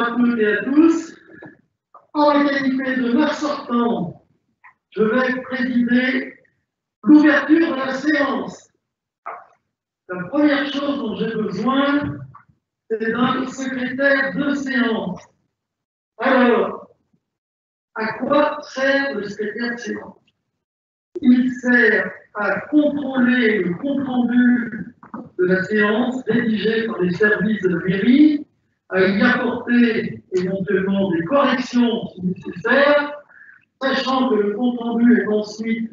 à toutes et à tous. En la qualité de maire sortant, je vais présider l'ouverture de la séance. La première chose dont j'ai besoin, c'est d'un secrétaire de séance. Alors, à quoi sert le secrétaire de séance? Il sert à contrôler le compte-rendu de la séance rédigé par les services de la mairie, à y apporter éventuellement des corrections si nécessaire, sachant que le compte-rendu est ensuite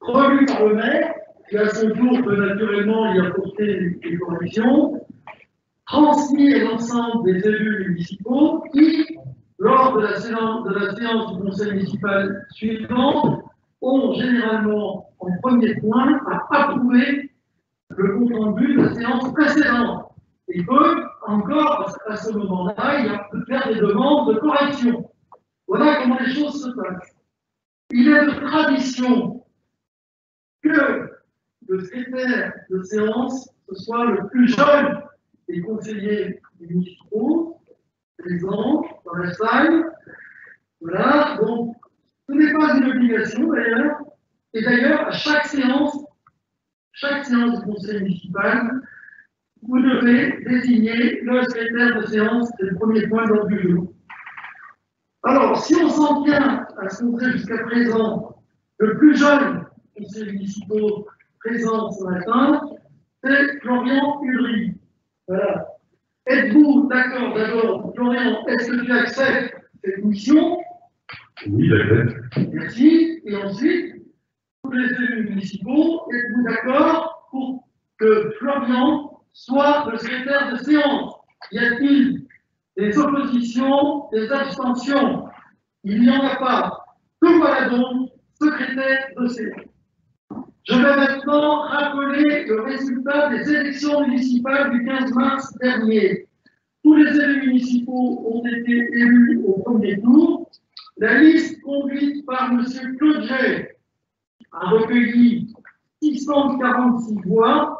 relu par le maire, qui à son tour peut naturellement y apporter des corrections, transmis à l'ensemble des élus municipaux qui, lors de la séance du conseil municipal suivante, ont généralement en premier point à approuver le compte-rendu de la séance précédente. Et peuvent encore, à ce moment-là, faire des demandes de correction. Voilà comment les choses se passent. Il est de tradition que le secrétaire de séance, ce soit le plus jeune des conseillers municipaux présents dans la salle. Voilà, donc ce n'est pas une obligation d'ailleurs. Et d'ailleurs, à chaque séance du conseil municipal, vous devez désigner le secrétaire de séance, c'est le premier point de l'ordre du jour. Alors, si on s'en tient à ce qu'on fait jusqu'à présent, le plus jeune conseiller municipal présent ce matin, c'est Florian Uri. Voilà. Êtes-vous d'accord d'abord, Florian, est-ce que tu acceptes cette mission? Oui, j'accepte. Merci. Et ensuite, tous les élus municipaux, êtes-vous d'accord pour que Florian soit le secrétaire de séance? Y a-t-il des oppositions, des abstentions? Il n'y en a pas. Que voilà donc secrétaire de séance. Je vais maintenant rappeler le résultat des élections municipales du 15 mars dernier. Tous les élus municipaux ont été élus au premier tour. La liste conduite par M. Claude Jay a recueilli 646 voix,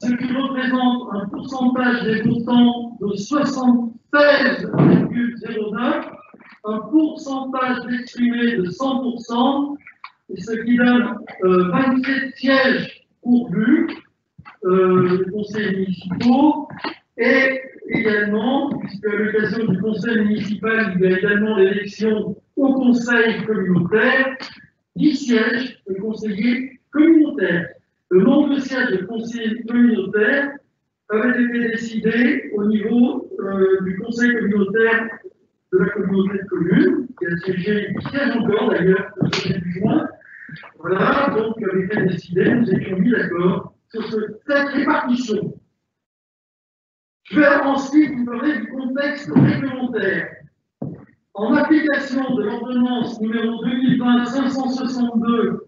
ce qui représente un pourcentage des votants de 76,09, un pourcentage exprimé de 100%, et ce qui donne 27 sièges pourvus des conseils municipaux, et également, puisque à l'occasion du conseil municipal, il y a également l'élection au conseil communautaire, 10 sièges de conseillers communautaires. Le nombre de sièges de conseillers communautaires avait été décidé au niveau du conseil communautaire de la communauté de communes, qui a siégé, qui siège encore d'ailleurs, le 1er juin. Voilà, donc avait été décidé, nous étions mis d'accord sur cette répartition. Je vais ensuite vous parler du contexte réglementaire. En application de l'ordonnance numéro 2020-562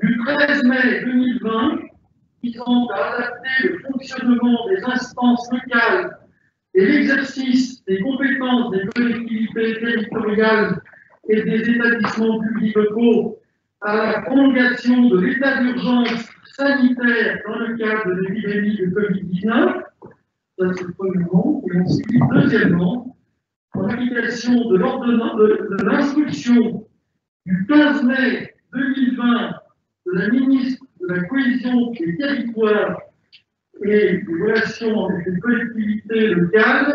du 13 mai 2020, visant à adapter le fonctionnement des instances locales et l'exercice des compétences des collectivités territoriales et des établissements publics locaux à la prolongation de l'état d'urgence sanitaire dans le cadre de l'épidémie de Covid-19, ça c'est le premier point, et ensuite, deuxièmement, en application de l'instruction du 15 mai 2020 de la ministre de la Cohésion des territoires et des relations avec les collectivités locales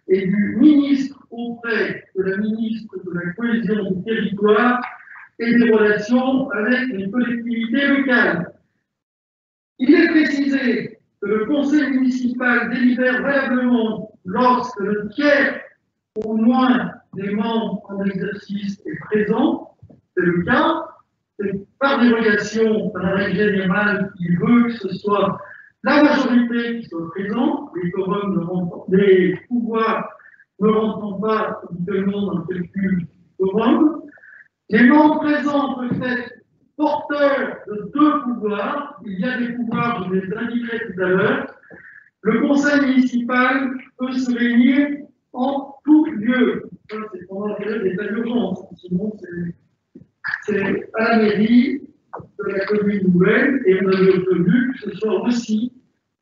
et du ministre auprès de la ministre de la Cohésion des territoires et des relations avec les collectivités locales. Il est précisé que le conseil municipal délibère valablement lorsque le tiers au moins des membres en exercice est présent, c'est le cas, c'est par dérogation à la règle générale qui veut que ce soit la majorité qui soit présente, les pouvoirs ne rentrant pas habituellement dans le calcul du quorum. Les membres présents peuvent être porteurs de deux pouvoirs. Il y a des pouvoirs, je les indiquerai tout à l'heure. Le conseil municipal peut se réunir en tout lieu. Ça, c'est pendant la période d'état d'urgence. Sinon, c'est à la mairie de la commune nouvelle et on avait obtenu que ce soit aussi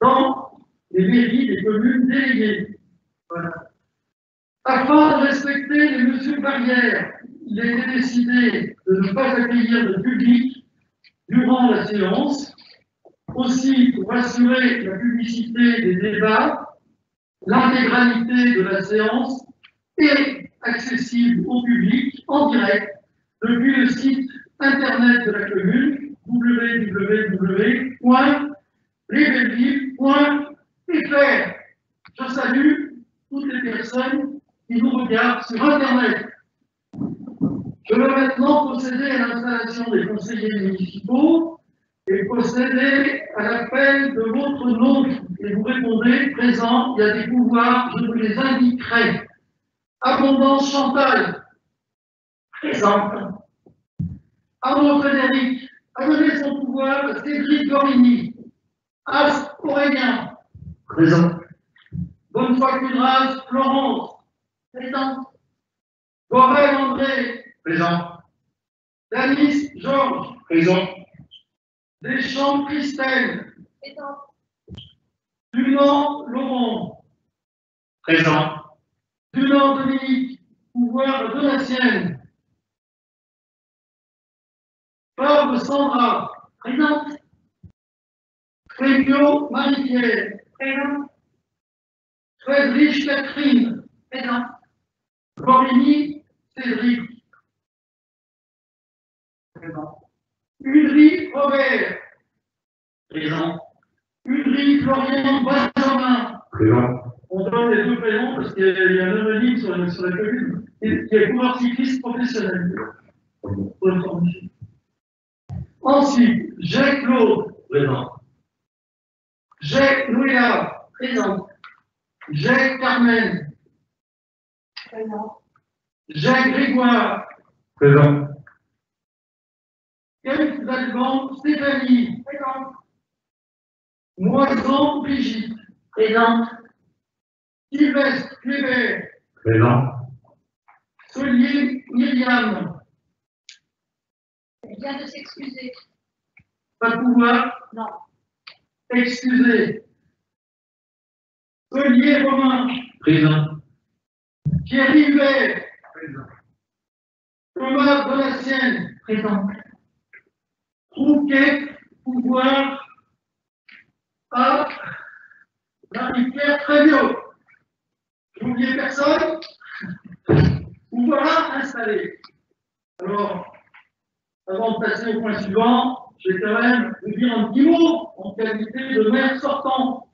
dans les mairies des communes déléguées. Voilà. Afin de respecter les mesures barrières, il a été décidé de ne pas accueillir de public durant la séance. Aussi, pour assurer la publicité des débats, l'intégralité de la séance est accessible au public en direct depuis le site internet de la commune www.lesbelleville.fr. Je salue toutes les personnes qui nous regardent sur internet. Je vais maintenant procéder à l'installation des conseillers municipaux et procéder à l'appel de votre nom. Et vous répondez présent, il y a des pouvoirs, je vous les indiquerai. Abondance Chantal, présente. Arnaud Frédéric a donné son pouvoir à Cédric Gorini. As Aurélien, présent. Bonnefoy Cudras, Florence, présente. Borel André, présent. Danis Georges, présent. Deschamps Christelle, présent. Dunant Laurent, présent. Dunant Dominique, pouvoir Donatienne. Favre Sandra, présente. Frémio Marie-Pierre, présent. Friedrich Catherine, présent. Corini Cédric, présent. Udry Robert, présent. Udry Florian Benjamin, présent. On donne les deux prénoms parce qu'il y a un homonyme sur la commune qui est coureur cycliste professionnel. Ensuite, Jacques Claude, présent. Jacques Nouéa, présent. Jacques Carmen, présent. Jacques Grégoire, présent. Kate Dalban Stéphanie, présent. Moisan Brigitte, présente. Sylvestre Kléber, présent. Solier Myriam, Elle vient de s'excuser. pas de pouvoir, Non. excusez. Solier Romain, présent. Thierry Hubert, présent. Thomas Donatienne, présent. Trouquet, pouvoir à Marie-Pierre Tréviot. J'ai oublié personne? Vous voilà installé. Alors, avant de passer au point suivant, je vais quand même vous dire un petit mot en qualité de maire sortant.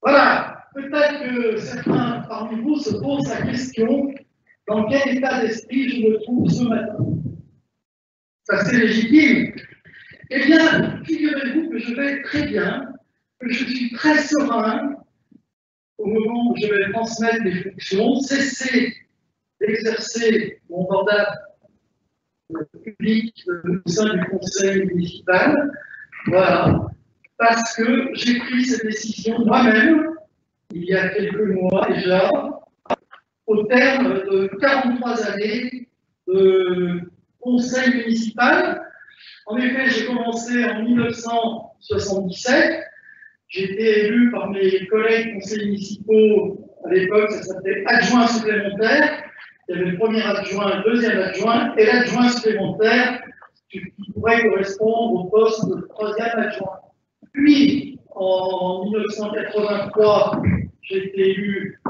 Voilà, peut-être que certains parmi vous se posent la question dans quel état d'esprit je me trouve ce matin. Ça c'est légitime. Eh bien, figurez-vous que je vais très bien, que je suis très serein au moment où je vais transmettre mes fonctions, cesser d'exercer mon mandat public au sein du conseil municipal. Voilà. Parce que j'ai pris cette décision moi-même, il y a quelques mois déjà, au terme de 43 années de conseil municipal. En effet, j'ai commencé en 1977, j'ai été élu par mes collègues conseillers municipaux, à l'époque ça s'appelait adjoint supplémentaire, il y avait le premier adjoint, le deuxième adjoint, et l'adjoint supplémentaire qui pourrait correspondre au poste de troisième adjoint. Puis, en 1983, j'ai été élu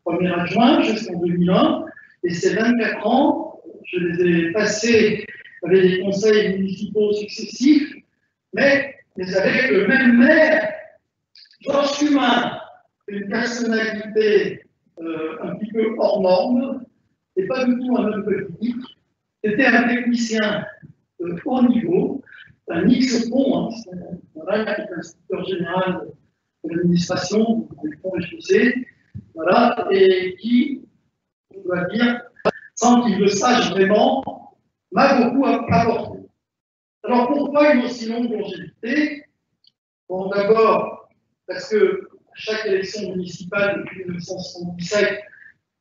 premier adjoint jusqu'en 2001, et ces 24 ans, je les ai passés avec des conseils municipaux successifs, mais avec le même maire, Georges Cumin, une personnalité un petit peu hors norme, et pas du tout un homme politique, c'était un technicien haut niveau, un X-Pont, qui est inspecteur général de l'administration, des ponts et chaussées, voilà, et qui, on doit dire, sans qu'il le sache vraiment, m'a beaucoup apporté. Alors pourquoi une aussi longue longévité? Bon, d'abord, parce que chaque élection municipale depuis 1977,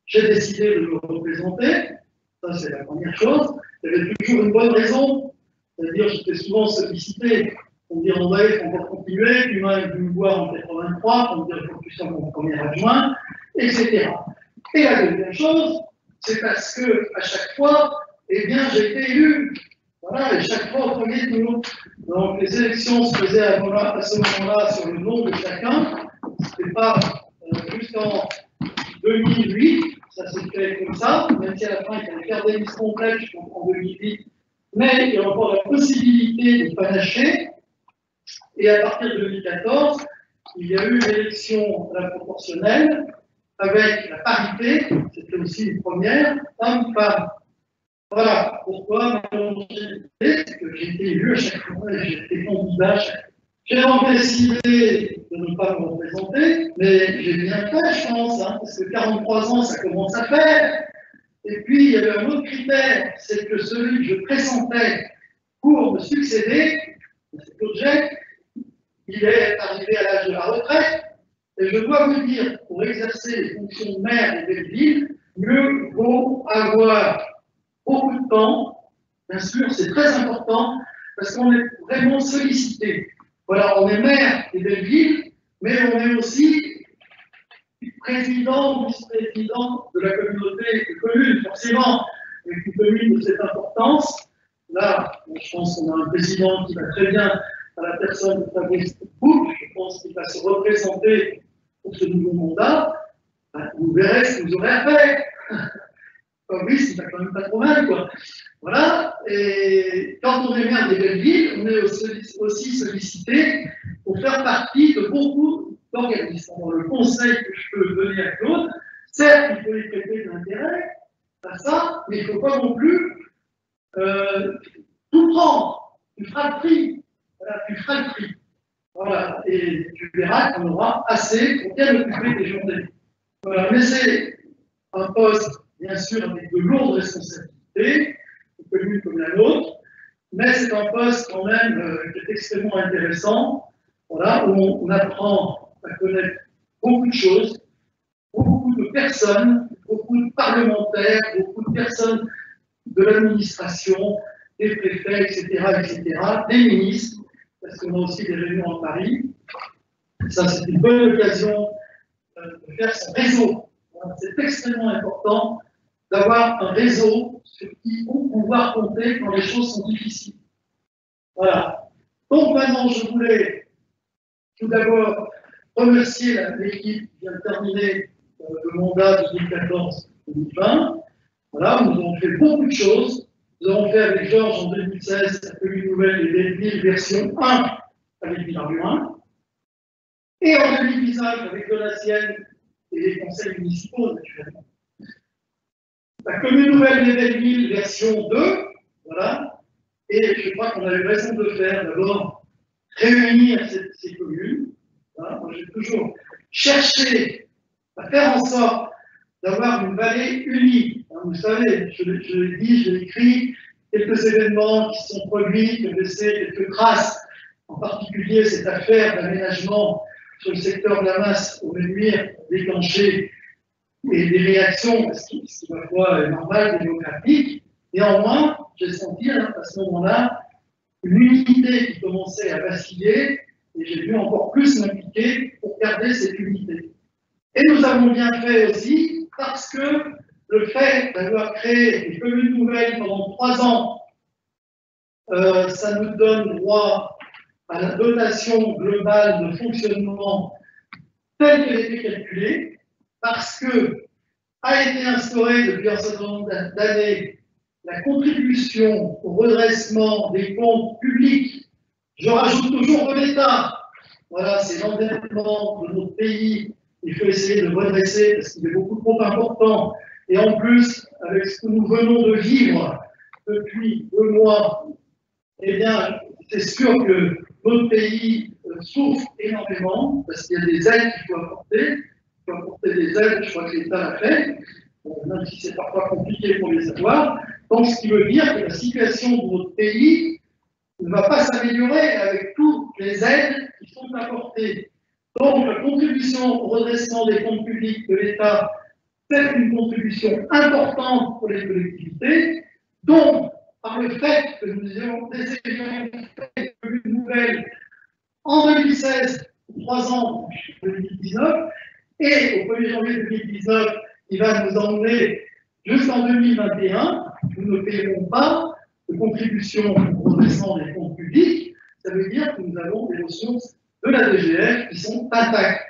j'ai décidé de me représenter. Ça, c'est la première chose. Il y avait toujours une bonne raison. C'est-à-dire, j'étais souvent sollicité pour me dire, André, on va continuer. Puis moi, il me voir en 83 pour me dire, il faut que tu sois mon premier adjoint, etc. Et la deuxième chose, c'est parce que à chaque fois, eh bien, j'ai été élu. Voilà, et chaque fois au premier tour. Donc, les élections se faisaient à ce moment-là sur le nom de chacun. C'était pas jusqu'en 2008, ça s'est fait comme ça, même si à la fin il fallait faire des listes complètes en 2008, mais il y a encore la possibilité de panacher. Et à partir de 2014, il y a eu l'élection à la proportionnelle avec la parité, c'était aussi une première, homme-femme. Voilà pourquoi c'est que j'ai été élu à chaque fois, j'ai été candidat à chaque fois. J'ai donc décidé de ne pas me représenter, mais j'ai bien fait, je pense, hein, parce que 43 ans, ça commence à faire. Et puis, il y avait un autre critère, c'est que celui que je pressentais pour me succéder, cet objet, il est arrivé à l'âge de la retraite. Et je dois vous dire, pour exercer les fonctions de maire et ville, mieux vaut avoir beaucoup de temps. Bien sûr, c'est très important, parce qu'on est vraiment sollicité. Voilà, on est maire des belles villes, mais on est aussi président ou vice-président de la communauté de communes, forcément, avec une commune de cette importance. Là, je pense qu'on a un président qui va très bien à la personne de Fabrice Bouc, je pense qu'il va se représenter pour ce nouveau mandat. Ben, vous verrez ce que vous aurez à faire. Fabrice, il va quand même pas trop mal, quoi. Voilà, et quand on est maire des belles villes, on est aussi sollicité pour faire partie de beaucoup d'organismes. Le conseil que je peux donner à Claude, certes, il faut y prêter de l'intérêt à ça, mais il ne faut pas non plus tout prendre. Tu feras le prix. Voilà, tu feras le prix. Voilà, et tu verras qu'on aura assez pour bien occuper des journées. Voilà, mais c'est un poste, bien sûr, avec de lourdes responsabilités, une commune comme la nôtre, mais c'est un poste quand même qui est extrêmement intéressant, voilà, où on apprend à connaître beaucoup de choses, beaucoup de personnes, beaucoup de parlementaires, beaucoup de personnes de l'administration, des préfets, etc., des ministres, parce qu'on a aussi des réunions à Paris. Ça, c'est une bonne occasion de faire son réseau. Voilà, c'est extrêmement important d'avoir un réseau sur qui on peut pouvoir compter quand les choses sont difficiles. Voilà. Donc maintenant, je voulais tout d'abord remercier l'équipe qui vient de terminer le mandat 2014-2020. Voilà, nous avons fait beaucoup de choses. Nous avons fait avec Georges en 2016 la commune nouvelle et des villes version 1 avec Villard-du-Rhin. Et en 2019 avec Donatienne et les conseils municipaux, naturellement. La commune nouvelle des Belleville, version 2, voilà. Et je crois qu'on a eu raison de faire, d'abord, réunir ces communes. Voilà. Moi, j'ai toujours cherché à faire en sorte d'avoir une vallée unie. Vous savez, je l'ai dit, j'ai écrit quelques événements qui sont produits, qui ont laissé quelques traces, en particulier cette affaire d'aménagement sur le secteur de la masse au Ménuire, déclenché et des réactions, ce qui ma foi est normal, démocratique. Néanmoins, j'ai senti à ce moment-là une unité qui commençait à vaciller et j'ai dû encore plus m'impliquer pour garder cette unité. Et nous avons bien fait aussi parce que le fait d'avoir créé des communes nouvelles pendant 3 ans, ça nous donne droit à la dotation globale de fonctionnement telle qu'elle était calculée, parce que a été instaurée depuis un certain nombre d'années la contribution au redressement des comptes publics. Je rajoute toujours de l'État. Voilà, c'est l'endettement de notre pays. Il faut essayer de redresser parce qu'il est beaucoup trop important. Et en plus, avec ce que nous venons de vivre depuis 2 mois, eh bien, c'est sûr que notre pays souffre énormément parce qu'il y a des aides qu'il faut apporter. Il faut apporter des aides, je crois que l'État l'a fait, même si c'est parfois compliqué pour les avoir. Donc, ce qui veut dire que la situation de notre pays ne va pas s'améliorer avec toutes les aides qui sont apportées. Donc, la contribution au redressement des comptes publics de l'État fait une contribution importante pour les collectivités. Donc, par le fait que nous ayons fait une nouvelle en 2016, 3 ans, 2019, et au 1er janvier 2019, il va nous emmener jusqu'en 2021, nous ne payerons pas de contribution au redressement des comptes publics. Ça veut dire que nous avons des ressources de la DGF qui sont intactes.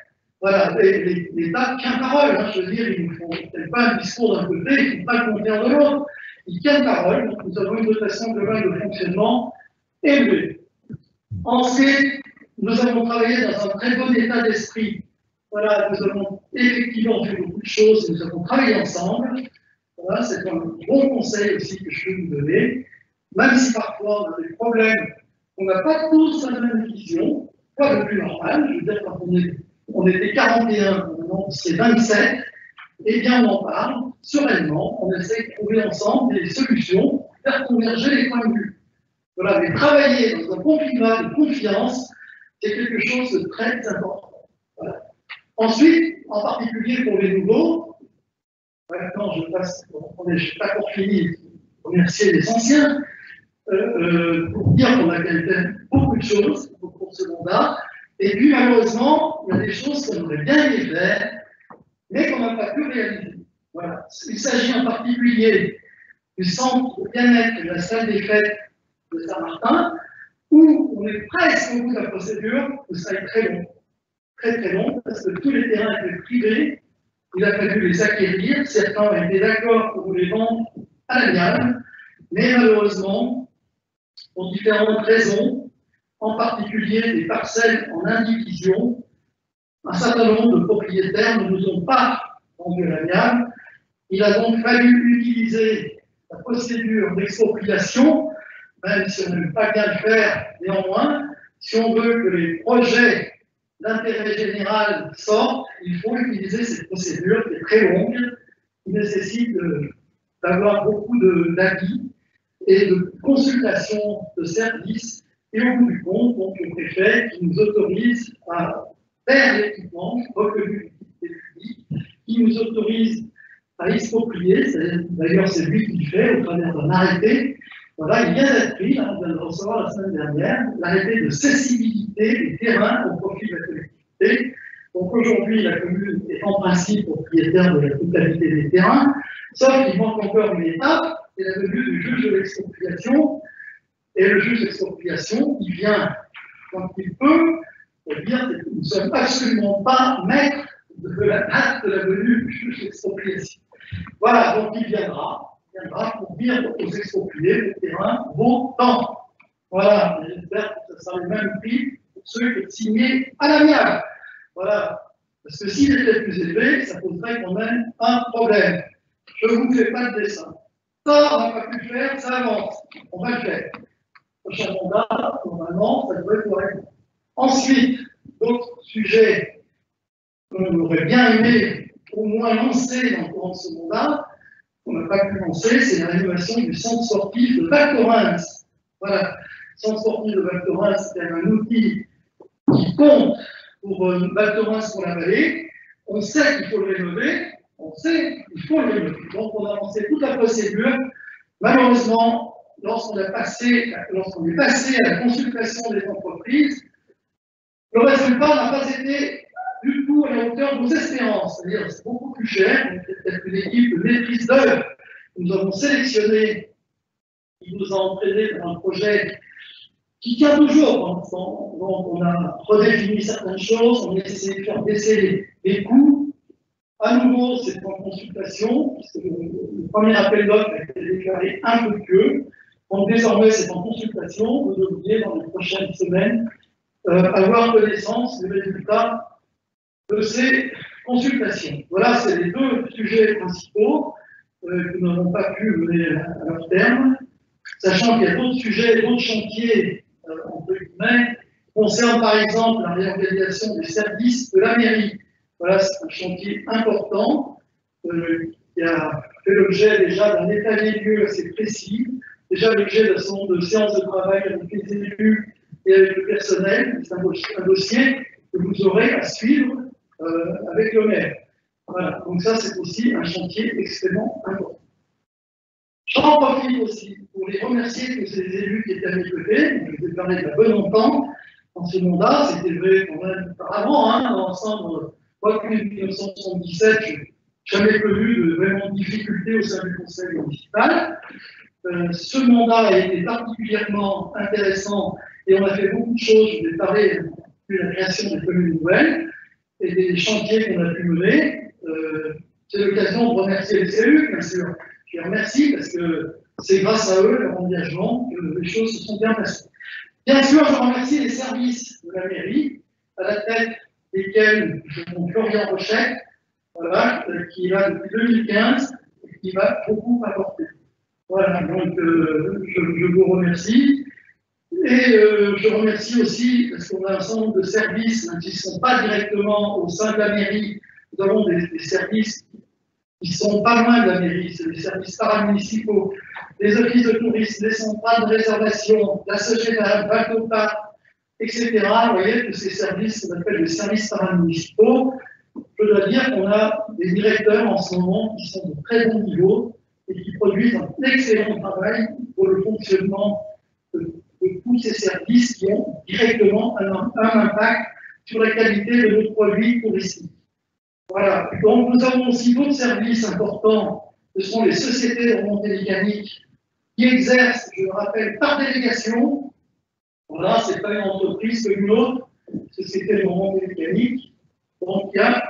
Voilà, l'État tient parole, hein, je veux dire, ils ne font pas un discours d'un côté, ils ne font pas le contraire de l'autre. Ils tiennent parole, donc nous avons une dotation globale de fonctionnement élevée. Ensuite, nous avons travaillé dans un très bon état d'esprit. Voilà, nous avons effectivement fait beaucoup de choses, nous avons travaillé ensemble. Voilà, c'est un bon conseil aussi que je peux vous donner. Même si parfois on a des problèmes, on n'a pas tous la même vision, pas le plus normal. Je veux dire, quand on était 41, maintenant c'est 27, eh bien on en parle sereinement, on essaie de trouver ensemble des solutions, faire converger les points de vue. Voilà, mais travailler dans un bon climat de confiance, c'est quelque chose de très important. Voilà. Ensuite, en particulier pour les nouveaux, maintenant je passe, je n'ai pas encore fini, remercier les anciens, pour dire qu'on a fait beaucoup de choses pour ce mandat, et puis malheureusement, il y a des choses qu'on aurait bien aimé faire, mais qu'on n'a pas pu réaliser. Voilà. Il s'agit en particulier du centre de bien-être de la salle des fêtes de Saint-Martin, où on est presque au bout de la procédure, où ça est très long. Très très long, parce que tous les terrains étaient privés, il a fallu les acquérir, certains ont été d'accord pour les vendre à l'amiable, mais malheureusement, pour différentes raisons, en particulier des parcelles en indivision, un certain nombre de propriétaires ne nous ont pas vendu à l'amiable. Il a donc fallu utiliser la procédure d'expropriation, même si on n'aime pas bien le faire, néanmoins, si on veut que les projets d'intérêt général sortent, il faut utiliser cette procédure qui est très longue, qui nécessite d'avoir beaucoup d'avis et de consultation de services, et au bout du compte, donc le préfet qui nous autorise à faire l'équipement reconnu des publics, qui nous autorise à exproprier, d'ailleurs c'est lui qui le fait au travers d'un arrêté. Voilà, il vient d'être pris, on vient de le recevoir la semaine dernière, l'arrêté de cessibilité des terrains au profit de la collectivité. Donc aujourd'hui, la commune est en principe propriétaire de la totalité des terrains, sauf qu'il manque encore une étape, c'est la venue du juge de l'expropriation. Et le juge d'expropriation, il vient quand il peut, dire que nous ne sommes absolument pas maîtres de la date de la venue du juge d'expropriation. Voilà, donc il viendra pour dire aux expropriés le terrain vaut tant. Voilà, j'espère que ce sera le même prix pour ceux qui ont signé à l'amiable. Voilà, parce que s'il était plus élevé, ça poserait quand même un problème. Je ne vous fais pas de dessin. Ça, on n'a pas pu le faire, ça avance. On va le faire. Prochain mandat, normalement, ça devrait être correct. Ensuite, d'autres sujets qu'on aurait bien aimé au moins lancer dans le courant de ce mandat, qu'on n'a pas pu lancer, c'est la rénovation du centre sportif de Val Thorens. Voilà, le centre sportif de Val Thorens, c'est un outil qui compte pour Val Thorens pour la vallée. On sait qu'il faut le rénover, on sait qu'il faut le rénover. Donc on a lancé toute la procédure. Malheureusement, lorsqu'on est passé à la consultation des entreprises, le résultat n'a pas été du tout à la hauteur de nos espérances. C'est-à-dire c'est beaucoup plus cher. Peut-être une équipe de maîtrise d'œuvre que nous avons sélectionnée, qui nous a entraîné dans un projet qui tient toujours. Donc on a redéfini certaines choses, on a essayé de faire baisser les coûts. À nouveau, c'est en consultation, puisque le premier appel d'offres a été déclaré infructueux. Donc désormais, c'est en consultation. Vous devriez, dans les prochaines semaines, avoir connaissance des résultats de ces consultations. Voilà, c'est les deux sujets principaux que nous n'avons pas pu mener à leur terme, sachant qu'il y a d'autres sujets, d'autres chantiers, entre guillemets, qui concernent par exemple la réorganisation des services de la mairie. Voilà, c'est un chantier important qui a fait l'objet déjà d'un état des lieux assez précis, déjà l'objet d'un certain nombre de séances de travail avec les élus et avec le personnel. C'est un dossier que vous aurez à suivre avec le maire. Voilà, donc ça c'est aussi un chantier extrêmement important. J'en profite aussi pour les remercier tous ces élus qui étaient à mes côtés. Je vous ai parlé de la bonne entente dans ce mandat, c'était vrai quand même auparavant, hein, dans l'ensemble, moi depuis 1977, je n'ai jamais connu de vraiment difficultés au sein du conseil municipal. Ce mandat a été particulièrement intéressant et on a fait beaucoup de choses. Je vais parler de la création des communes nouvelles et des chantiers qu'on a pu mener. C'est l'occasion de remercier les élus, bien sûr. Je les remercie parce que c'est grâce à eux, leur engagement, que les choses se sont bien passées. Bien sûr, je remercie les services de la mairie, à la tête desquels je compte Florian Rochette, voilà, qui est là depuis 2015 et qui va beaucoup apporter. Voilà, donc je vous remercie. Et je remercie aussi, parce qu'on a un certain nombre de services qui ne sont pas directement au sein de la mairie. Nous avons des services qui ne sont pas loin de la mairie, c'est des services paramunicipaux, les offices de tourisme, les centrales de réservation, la Sogeda, Bacopa, etc. Vous voyez, tous ces services qu'on appelle les services paramunicipaux. Je dois dire qu'on a des directeurs en ce moment qui sont de très bon niveau et qui produisent un excellent travail pour le fonctionnement de tous ces services qui ont directement un impact sur la qualité de nos produits touristiques. Voilà. Donc, nous avons aussi d'autres services importants, ce sont les sociétés de remontée mécanique qui exercent, je le rappelle, par délégation. Voilà, ce n'est pas une entreprise comme une autre, société de remontée mécanique. Donc, il y a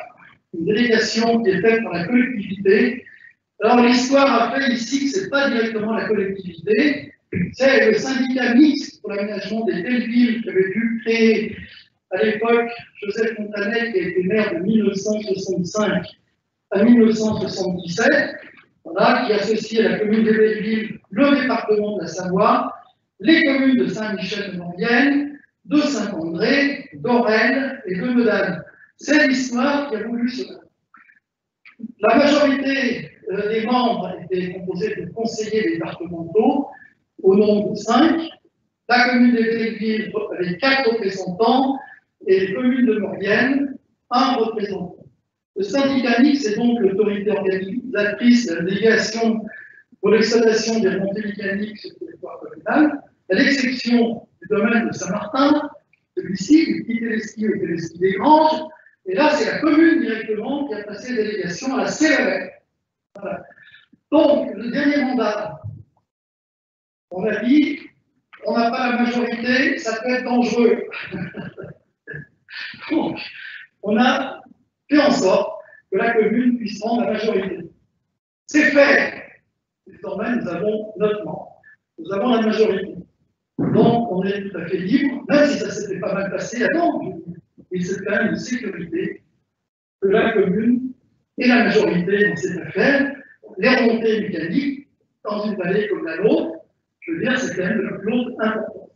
une délégation qui est faite par la collectivité. Alors, l'histoire a fait ici que ce n'est pas directement la collectivité, c'est le syndicat mixte pour l'aménagement des belles villes qui avait dû créer à l'époque Joseph Montanet, qui a été maire de 1965 à 1977, voilà, qui associe à la commune des Belles-Villes le département de la Savoie, les communes de Saint-Michel-de-Maurienne, de Saint-André, d'Orel et de Medane. C'est l'histoire qui a voulu cela. La majorité des membres étaient composés de conseillers départementaux, au nombre de 5. La commune des Belles-Villes avait 4 représentants et les communes de Maurienne, 1 représentant. Le syndicat mixte est donc l'autorité organisatrice de la délégation pour l'exploitation des remontées mécaniques sur le territoire communal, à l'exception du domaine de Saint-Martin, celui-ci, du Petit Téléski au Téléski des Granges, et là c'est la commune directement qui a passé délégation à la CER. Voilà. Donc, le dernier mandat, on a dit, on n'a pas la majorité, ça peut être dangereux. Donc, on a fait en sorte que la commune puisse prendre la majorité. C'est fait. Désormais, nous avons notre membre. Nous avons la majorité. Donc, on est tout à fait libre, même si ça s'était pas mal passé avant. Mais c'est quand même une sécurité que la commune ait la majorité dans cette affaire. Les remontées mécaniques, dans une vallée comme la nôtre, je veux dire, c'est quand même le plus important.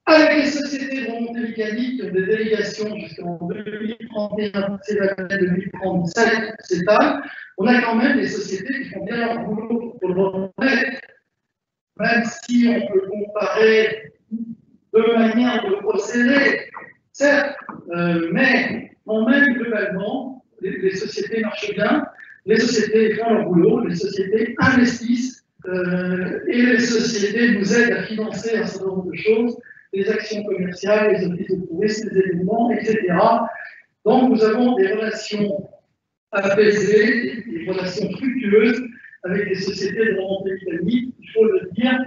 Avec les sociétés de remontée mécanique qui ont des délégations jusqu'en 2031, c'est l'année 2037, c'est ça, on a quand même des sociétés qui font bien leur boulot pour le remonter, même si on peut comparer deux manières de procéder, certes, mais quand même globalement, les sociétés marchent bien, les sociétés font leur boulot, les sociétés investissent et les sociétés nous aident à financer un certain nombre de choses, les actions commerciales, les offices de tourisme, les événements, etc. Donc nous avons des relations apaisées, des relations fructueuses avec les sociétés de remontée mécanique, il faut le dire,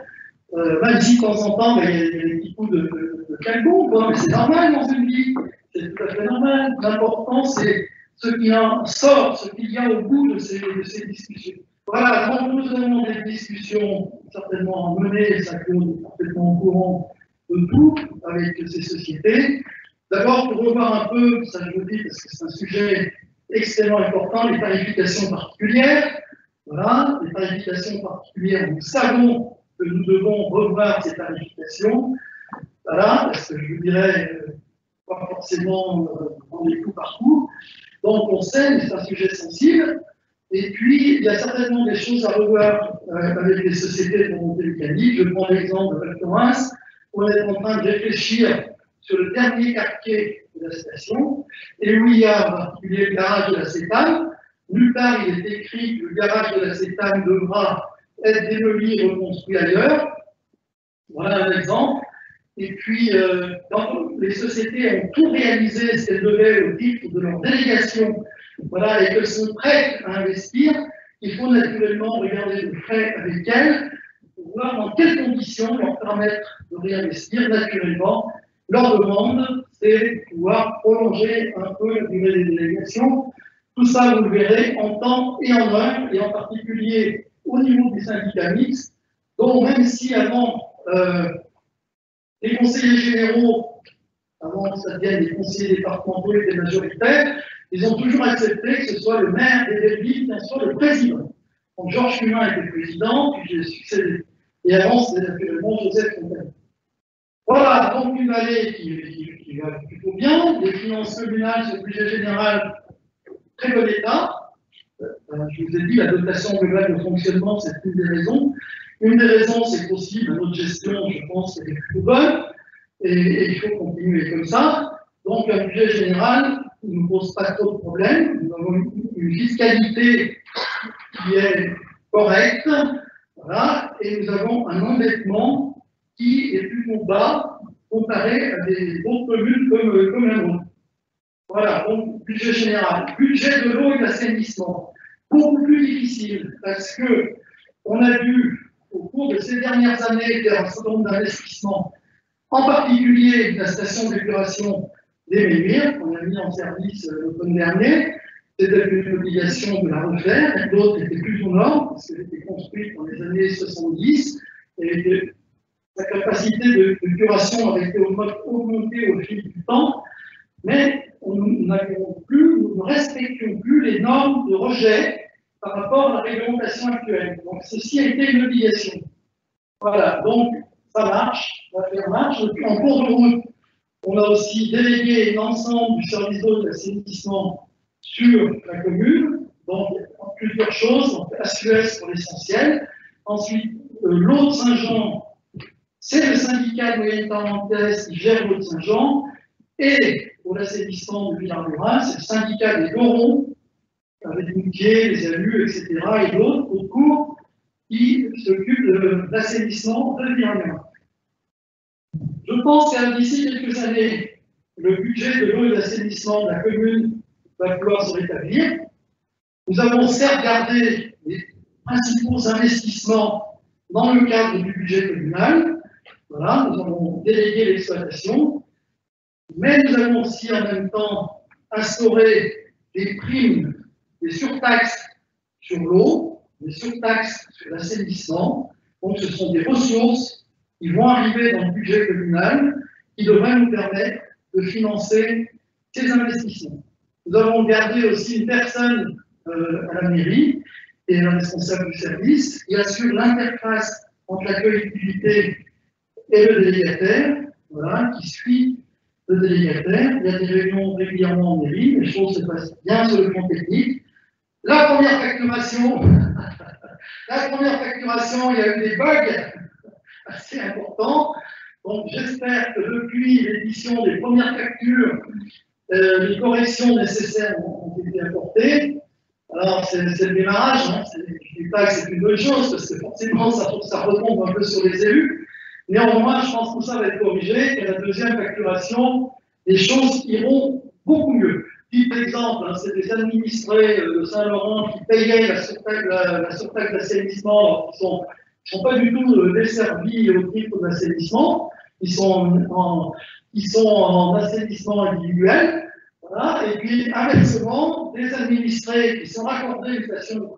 même si de temps en temps, il y a des petits coups de calcul, mais c'est normal dans une vie, c'est tout à fait normal. L'important, c'est ce qui en sort, ce qu'il y a au bout de ces discussions. Voilà, donc nous avons des discussions certainement menées, et ça Claude est parfaitement au courant de tout avec ces sociétés. D'abord, pour revoir un peu, ça je vous dis parce que c'est un sujet extrêmement important, les tarifications particulières. Voilà, les tarifications particulières, nous savons que nous devons revoir ces tarifications. Voilà, parce que je vous dirais, pas forcément dans les coups par coup. Donc on sait, mais c'est un sujet sensible. Et puis, il y a certainement des choses à revoir avec les sociétés de remontée mécanique. Je prends l'exemple de Val Thorens. On est en train de réfléchir sur le dernier quartier de la station, et où il y a en particulier le garage de la Cétane. Nulle part il est écrit que le garage de la Cétane devra être démoli et reconstruit ailleurs. Voilà un exemple. Et puis, les sociétés ont tout réalisé ce qu'elles devaient au titre de leur délégation, voilà, et qu'elles sont prêtes à investir. Il faut naturellement regarder de près avec elles pour voir dans quelles conditions leur permettre de réinvestir. Naturellement, leur demande, c'est de pouvoir prolonger un peu la durée des délégations. Tout ça, vous le verrez, en temps et en heure, et en particulier au niveau du syndicat mixte, dont même si avant les conseillers généraux, avant que ça devienne des conseillers départementaux et des majoritaires, ils ont toujours accepté que ce soit le maire des Belleville qui en soit le président. Donc Georges Cumin était président, puis j'ai succédé. Et avant, c'était naturellement Joseph Fontaine. Voilà, donc une vallée qui va plutôt bien, des finances communales sur le budget général, très bon état. Je vous ai dit, la dotation globale de fonctionnement, c'est une des raisons. Une des raisons, c'est qu'aussi notre gestion, je pense, est plutôt bonne, et il faut continuer comme ça. Donc, un budget général ne nous pose pas trop de problèmes. Nous avons une fiscalité qui est correcte, voilà, et nous avons un endettement qui est plutôt bas comparé à des autres communes comme la nôtre. Voilà, donc budget général. Budget de l'eau et de l'assainissement, beaucoup plus difficile parce que on a dû, au cours de ces dernières années, faire un certain nombre d'investissements, en particulier la station d'épuration des Méluires, qu'on a mis en service l'automne dernier. C'était une obligation de la refaire, d'autres étaient plus aux normes, parce qu'elle était construite dans les années 70, et sa capacité de curation avait été augmentée au fil du temps, mais nous ne respections plus les normes de rejet par rapport à la réglementation actuelle. Donc, ceci a été une obligation. Voilà, donc ça marche, l'affaire marche. En cours de route, on a aussi délégué l'ensemble du service d'eau et d'assainissement sur la commune, donc plusieurs choses, donc ASUS pour l'essentiel. Ensuite, l'eau de Saint-Jean, c'est le syndicat de moyenne qui gère l'eau de Saint-Jean, et pour l'assainissement de Villard-le-Rhin, c'est le syndicat des Gorons, avec Moutier, les Alus, etc., et d'autres autour, qui s'occupent de l'assainissement de Villard-le-Rhin. Je pense qu'à d'ici quelques années, le budget de l'eau et de l'assainissement de la commune va pouvoir se rétablir. Nous avons certes gardé les principaux investissements dans le cadre du budget communal. Voilà, nous avons délégué l'exploitation, mais nous avons aussi en même temps instauré des primes, des surtaxes sur l'eau, des surtaxes sur l'assainissement. Donc ce sont des ressources qui vont arriver dans le budget communal qui devraient nous permettre de financer ces investissements. Nous avons gardé aussi une personne à la mairie et un responsable du service qui assure l'interface entre la collectivité et le délégataire, voilà, qui suit le délégataire. Il y a des réunions régulièrement en mairie, les choses se passent bien sur le plan technique. La première facturation, il y a eu des bugs assez importants. Donc j'espère que depuis l'édition des premières factures, les corrections nécessaires ont été apportées. Alors c'est le démarrage, hein. Je ne dis pas que c'est une bonne chose, parce que forcément ça retombe un peu sur les élus. Néanmoins, je pense que ça va être corrigé, et la deuxième facturation, les choses iront beaucoup mieux. Petit exemple, hein, c'est des administrés de Saint-Laurent qui payaient la surtaxe d'assainissement, qui ne sont pas du tout desservis au titre d'assainissement, ils sont en assainissement individuel, voilà, et puis inversement, des administrés qui sont raccordés à une station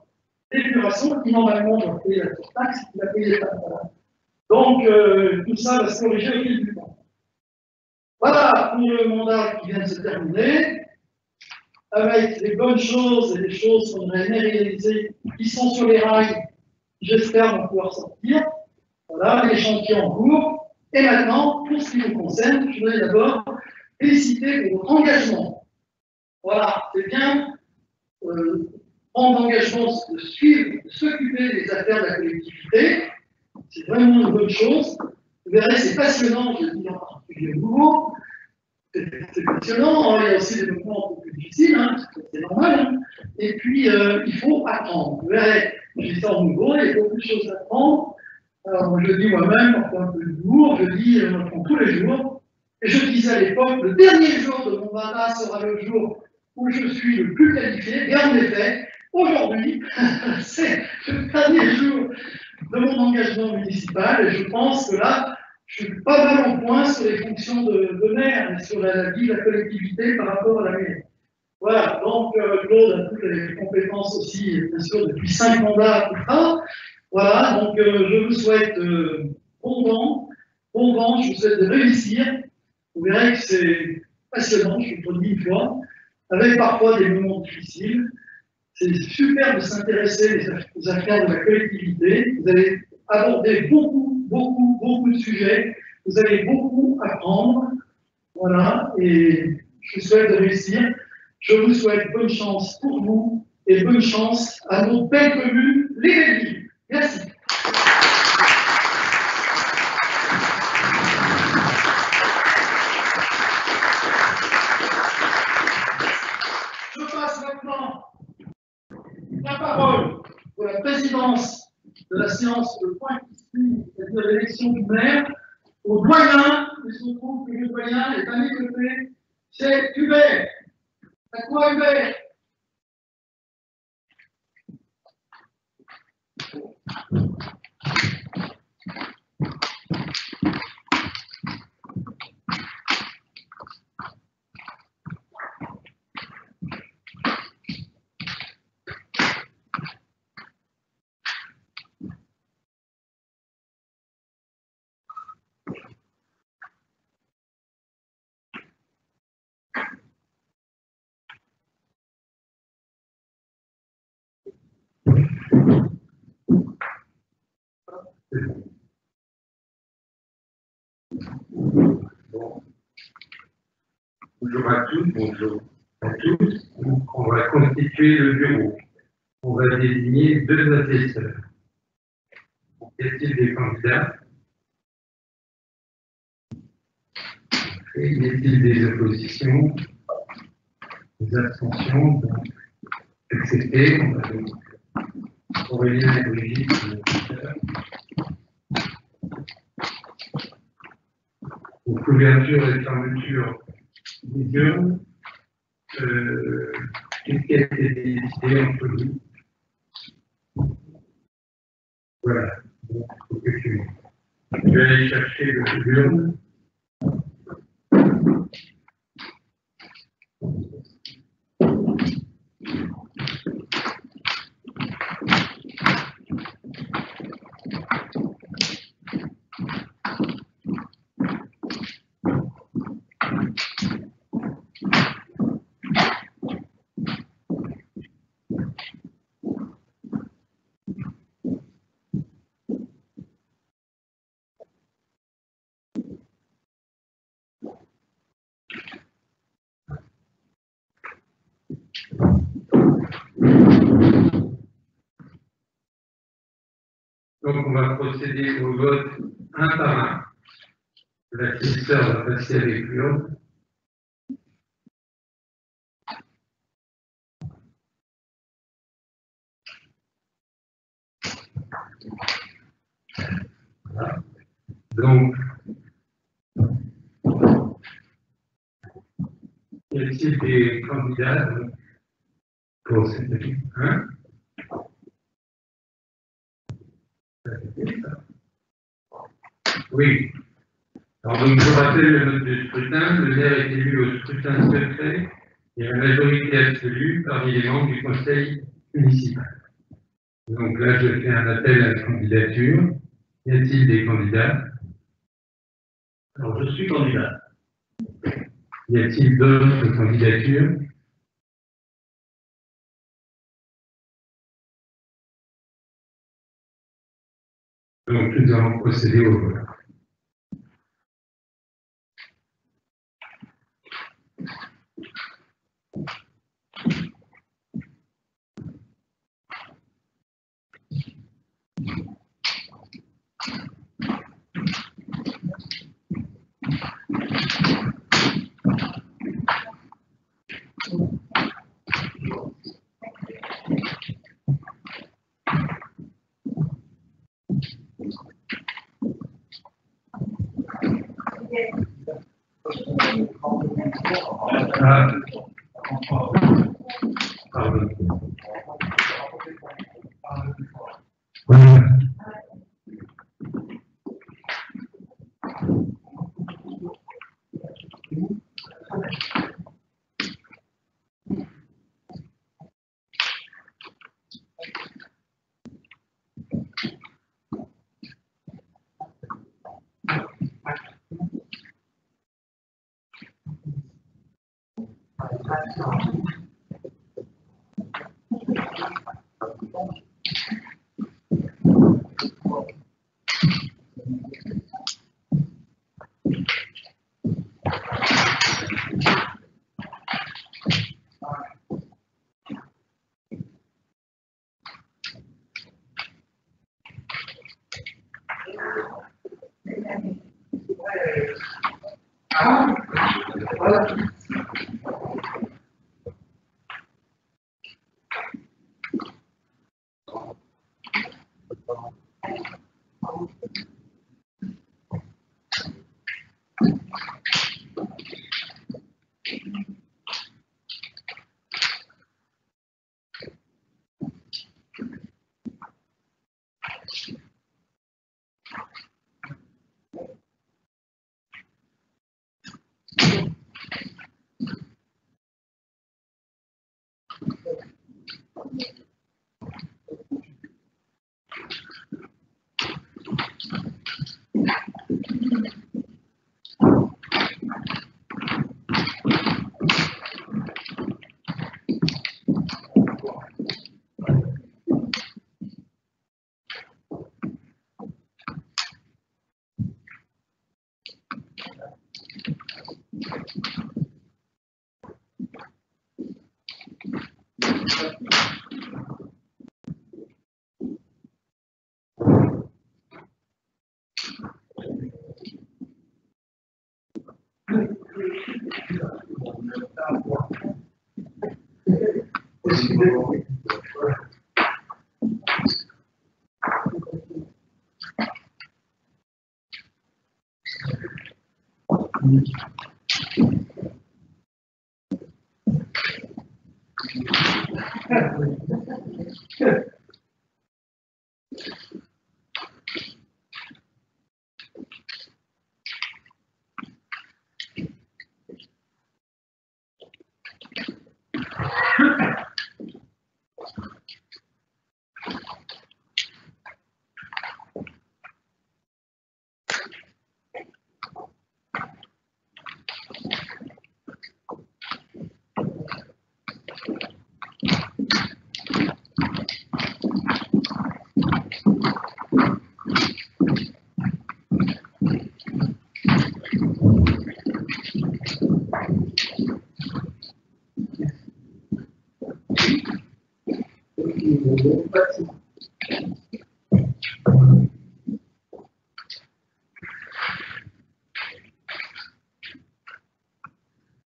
d'épuration qui normalement doivent payer la surtaxe, qui va payer pas. Voilà. Donc tout ça va se corriger au fil du temps. Voilà pour le mandat qui vient de se terminer, avec des bonnes choses et des choses qu'on aurait aimé réaliser, qui sont sur les rails, j'espère vont pouvoir sortir. Voilà, les chantiers en cours. Et maintenant, pour ce qui vous concerne, je voudrais d'abord féliciter pour votre engagement. Voilà, c'est bien prendre l'engagement de suivre, de s'occuper des affaires de la collectivité. C'est vraiment une bonne chose. Vous verrez, c'est passionnant, je le dis en particulier au nouveau. c'est passionnant, hein. Il y a aussi des moments un peu plus difficiles, hein, c'est normal. Hein. Et puis, il faut apprendre. Vous verrez, j'ai ça en nouveau, il y a beaucoup de choses à apprendre. Alors, je dis moi-même, parfois un peu lourd, je dis, on apprend tous les jours. Et je disais à l'époque, le dernier jour de mon mandat sera le jour où je suis le plus qualifié. Et en effet, aujourd'hui, c'est le dernier jour de mon engagement municipal. Et je pense que là, je suis pas mal en point sur les fonctions de maire et sur la vie de la collectivité par rapport à la mairie. Voilà, donc Claude a toutes les compétences aussi, bien sûr, depuis 5 mandats à tout ça. Voilà, donc je vous souhaite bon vent, je vous souhaite de réussir. Vous verrez que c'est passionnant, je vous le dis une fois, avec parfois des moments difficiles. C'est super de s'intéresser aux affaires de la collectivité. Vous allez aborder beaucoup de sujets. Vous allez beaucoup apprendre. Voilà, et je vous souhaite de réussir. Je vous souhaite bonne chance pour vous et bonne chance à nos belles communes, les belles villes. Merci. Je passe maintenant la parole pour la présidence de la séance de point qui suit, c'est-à-dire l'élection du maire, au doyen. Il se trouve que le doyen est à mes côtés, c'est Hubert. À quoi, Hubert? Bon. Bonjour à tous, bonjour à tous. On va constituer le bureau. On va désigner 2 assesseurs. Y a-t-il des candidats? Et y a-t-il des oppositions? Des abstentions? Donc, accepté. On va donc Aurélien et Brigitte. Pour couverture et fermeture des urnes, qu'est-ce qui a été décidé entre nous? Voilà, donc il faut que je vais aller chercher l'urne. Donc, on va procéder au vote un par un. L'assesseur va passer avec l'urne. Voilà. Donc, y a-t-il des candidats pour cette équipe? Hein? Oui. Alors, donc, je rappelle le mode de scrutin. Le maire est élu au scrutin secret et à majorité absolue parmi les membres du conseil municipal. Donc là, je fais un appel à la candidature. Y a-t-il des candidats? Alors, je suis candidat. Y a-t-il d'autres candidatures? Donc, nous allons procéder au vote.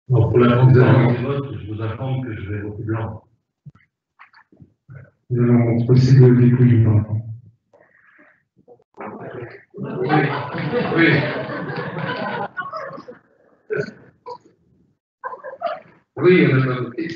Donc, pour la conférence du vote, je vous informe que je vais voter blanc. Nous allons procéder au dépouillement maintenant. Oui. Oui, on a pas voté.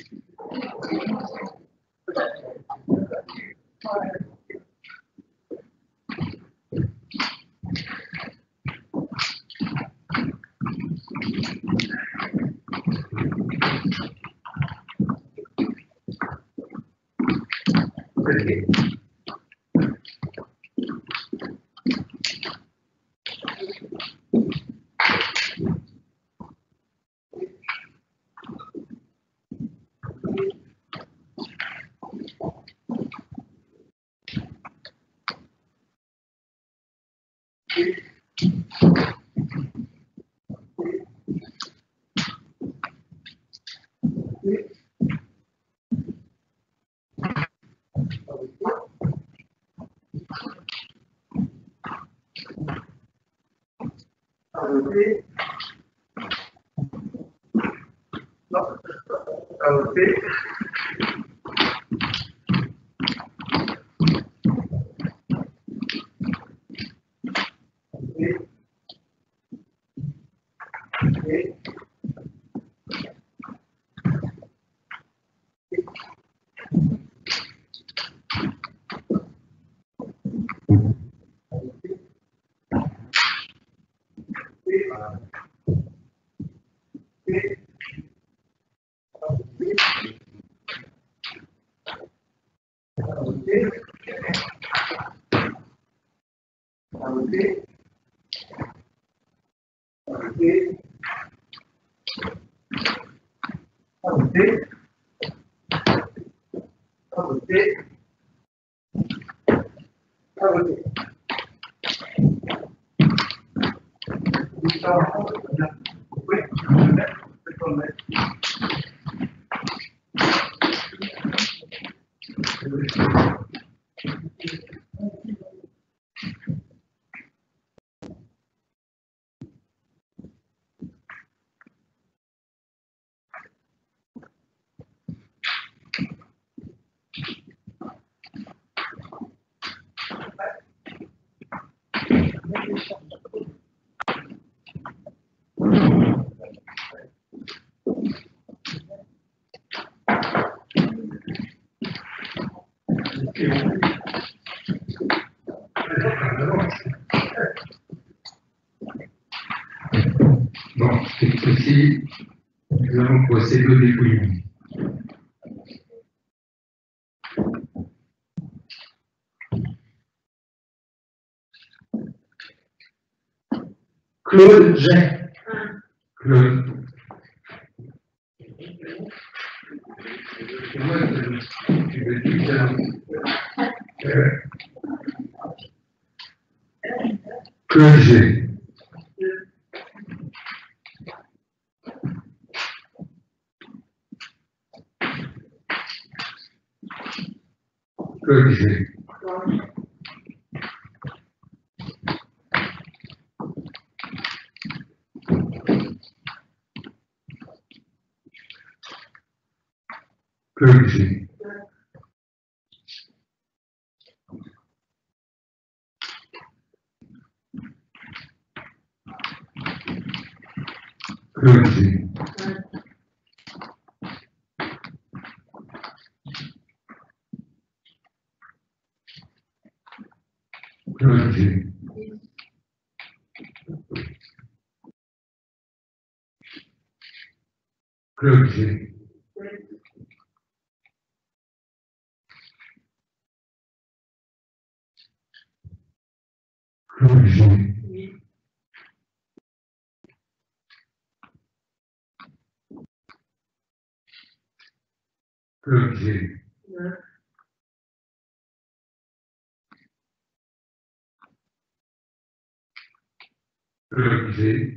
Bon, cette fois-ci, nous allons procéder au dépouillement. Claude Jay. Claude. Moi, tu me dis Claude G. Claude G. Claude G. Claude G. Claude G. Claude G. Claude G. Claude G. Claude G.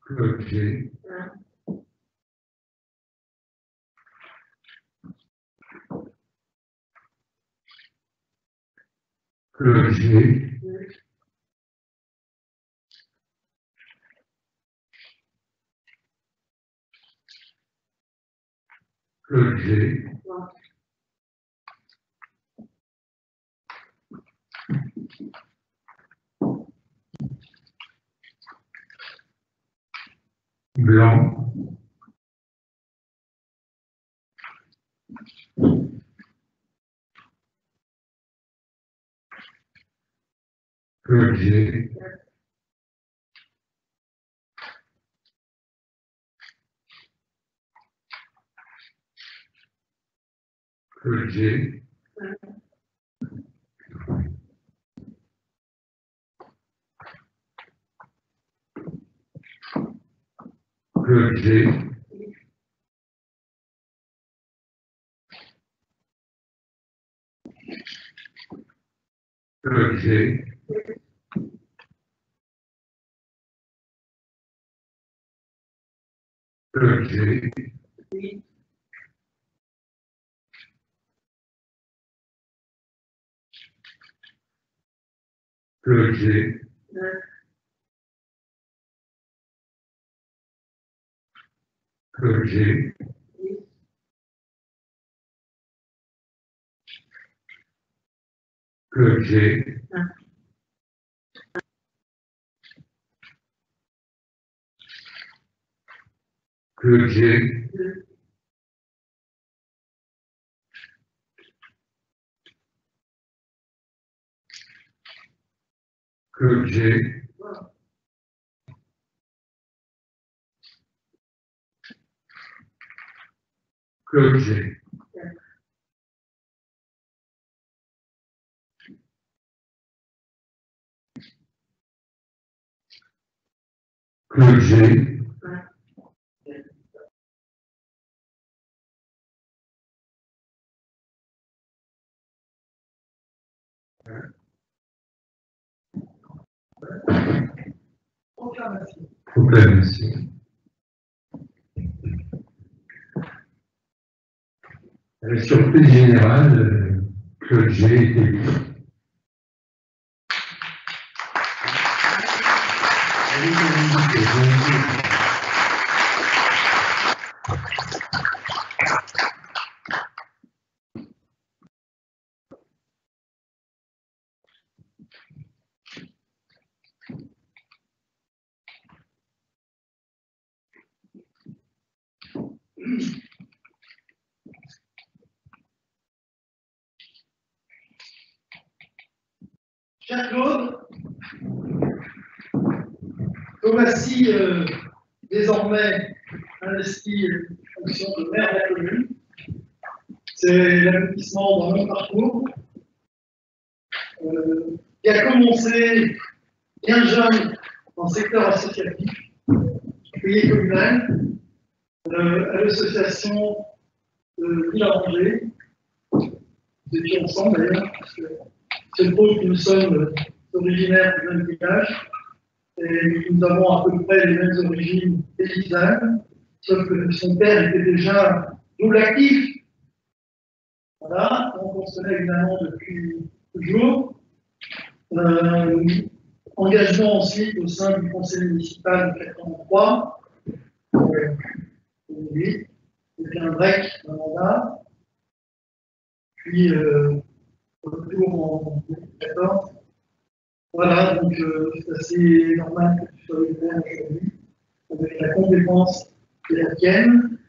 Claude G. Claude G. Claude G. Blanc. Claude G. Claude G. Claude G. Claude G. Claude G. Claude G. Claude G. Claude G. Claude G. Claude G. Claude G. Claude G. Proclamation. À la surprise générale, Claude G. est élu. Cher Claude, te voici désormais investi en fonction de maire de la commune. C'est l'aboutissement d'un long parcours qui a commencé bien jeune dans le secteur associatif, pays communal, à l'association de Villa-Angers. Nous étions ensemble d'ailleurs, parce que c'est drôle que nous sommes originaires du même village et nous avons à peu près les mêmes origines paysannes, sauf que son père était déjà double actif. Voilà, donc on se connaît évidemment depuis toujours. Engagement ensuite au sein du conseil municipal de 83, c'était un break d'un mandat, puis retour en 2014. Voilà, donc c'est assez normal que tu sois ouvert aujourd'hui, avec la compétence qui est la tienne,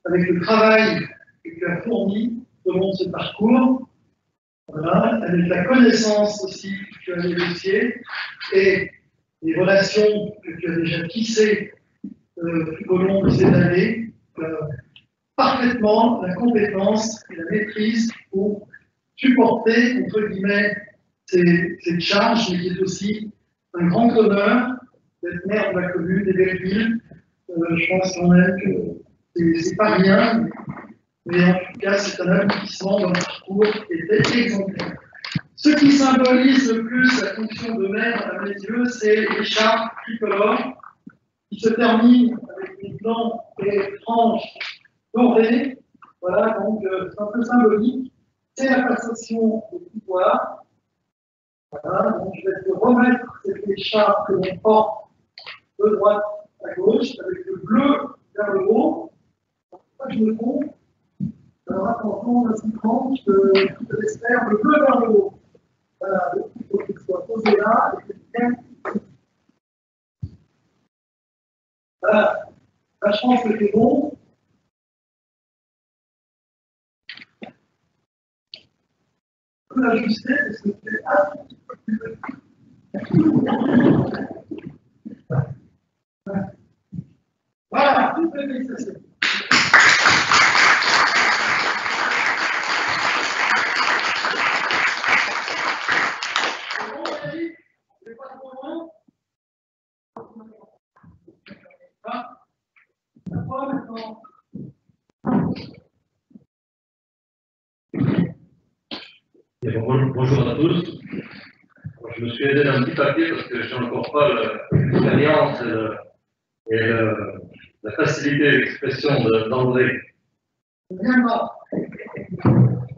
avec le travail que tu as fourni tout au long de ce parcours, voilà, avec la connaissance aussi que tu as négociée et les relations que tu as déjà tissées tout au long de ces années, parfaitement la compétence et la maîtrise pour supporter, entre guillemets, cette charge, mais qui est aussi un grand honneur d'être maire de la commune des Belleville. Je pense quand même que c'est pas rien, mais en tout cas, c'est un aboutissement d'un parcours qui était exemplaire. Ce qui symbolise le plus la fonction de maire, à mes yeux, c'est l'écharpe tricolore, qui se termine avec des blancs et franges dorées. Voilà, donc c'est un peu symbolique. C'est la passation au pouvoir. Voilà, donc je vais te remettre cette écharpe que l'on porte de droite à gauche, avec le bleu vers le haut. Pourquoi je me trompe? Alors attention, on va s'y prendre, je l'espère, le bleu vers le haut. Voilà, il faut qu'il soit posé là, et que bien. Voilà, là je pense que c'est bon. On peut l'ajuster parce que c'est un petit peu plus petit. Voilà, tout est nécessaire. Bonjour à tous. Je me suis aidé d'un petit papier parce que je n'ai encore pas l'expérience et la facilité d'expression d'André.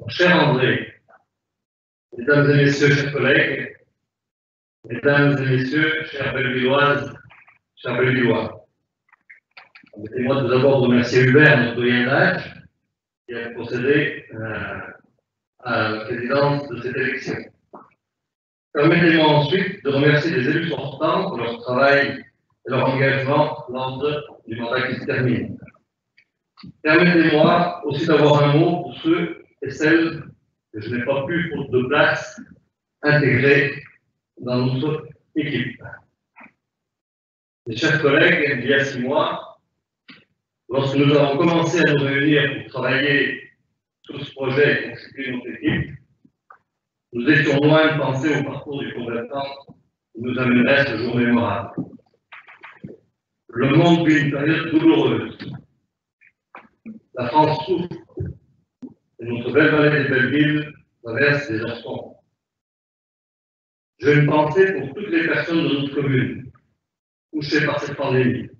Cher André, mesdames et messieurs, chers collègues, mesdames et messieurs, chères Bellevilloises, chers Bellevillois, permettez-moi tout d'abord de remercier Hubert, notre doyen d'âge, qui a procédé à la présidence de cette élection. Permettez-moi ensuite de remercier les élus sortants pour leur travail et leur engagement lors du mandat qui se termine. Permettez-moi aussi d'avoir un mot pour ceux et celles que je n'ai pas pu, faute de place, intégrer dans notre équipe. Mes chers collègues, il y a 6 mois, lorsque nous avons commencé à nous réunir pour travailler sur ce projet et constituer notre équipe, nous étions loin de penser au parcours du combattant qui nous amènerait ce jour mémorable. Le monde vit une période douloureuse. La France souffre et notre belle vallée des Belleville traverse des heures sombres. J'ai une pensée pour toutes les personnes de notre commune touchées par cette pandémie.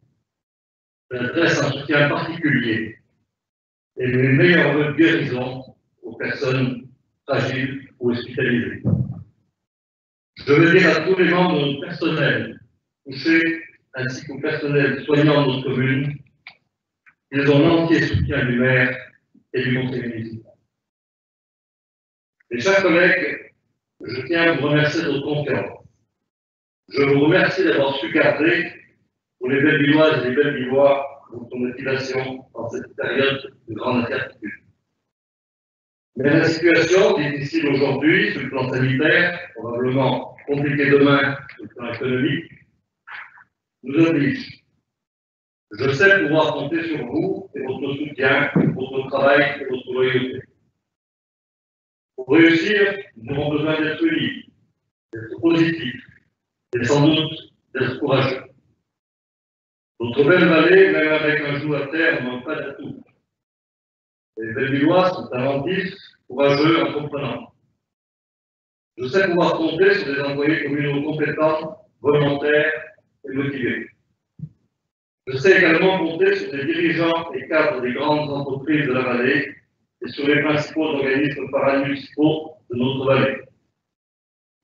J'adresse un soutien particulier et mes meilleurs vœux de guérison aux personnes fragiles ou hospitalisées. Je veux dire à tous les membres de notre personnel touchés ainsi qu'au personnel soignant de notre commune qu'ils ont l'entier soutien du maire et du conseil municipal. Mes chers collègues, je tiens à vous remercier de votre confiance. Je vous remercie d'avoir su garder pour les Bellevilloises et les Bellevillois votre motivation dans cette période de grande incertitude. Mais la situation difficile aujourd'hui sur le plan sanitaire, probablement compliquée demain sur le plan économique, nous oblige. Je sais pouvoir compter sur vous et votre soutien, votre travail et votre loyauté. Pour réussir, nous avons besoin d'être unis, d'être positifs et sans doute d'être courageux. Notre belle vallée, même avec un genou à terre, ne manque pas d'atouts. Les Bellevillois sont inventifs, courageux, entreprenants. Je sais pouvoir compter sur des employés communaux compétents, volontaires et motivés. Je sais également compter sur des dirigeants et cadres des grandes entreprises de la vallée et sur les principaux organismes paramunicipaux de notre vallée.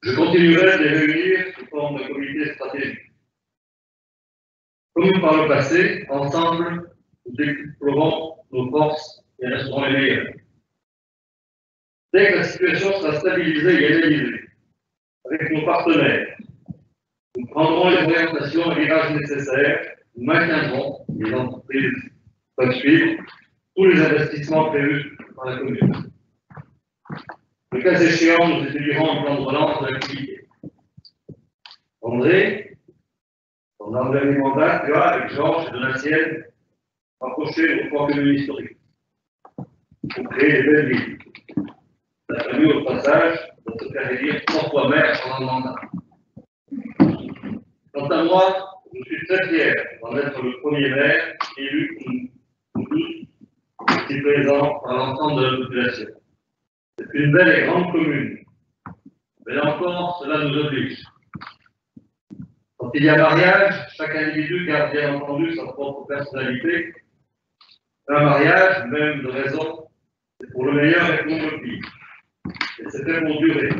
Je continuerai de les réunir sous forme de comité stratégique. Comme par le passé, ensemble, nous découvrons nos forces et resterons les meilleurs. Dès que la situation sera stabilisée et analysée, avec nos partenaires, nous prendrons les orientations et virages nécessaires, nous maintiendrons, les entreprises peuvent suivre, tous les investissements prévus par la commune. Le cas échéant, nous étudierons un plan de relance de l'activité. André, pendant le dernier mandat, tu as, avec Georges et Donatienne, rapproché nos trois communes historiques pour créer des belles villes. La famille, au passage, doit se faire élire 3 fois maire pendant le mandat. Quant à moi, je suis très fier d'en être le premier maire élu, nous tous, ici présents par l'ensemble de la population. C'est une belle et grande commune, mais là encore, cela nous oblige. Quand il y a mariage, chaque individu garde bien entendu sa propre personnalité. Un mariage, même de raison, c'est pour le meilleur et pour le pire. Et c'est fait pour durer.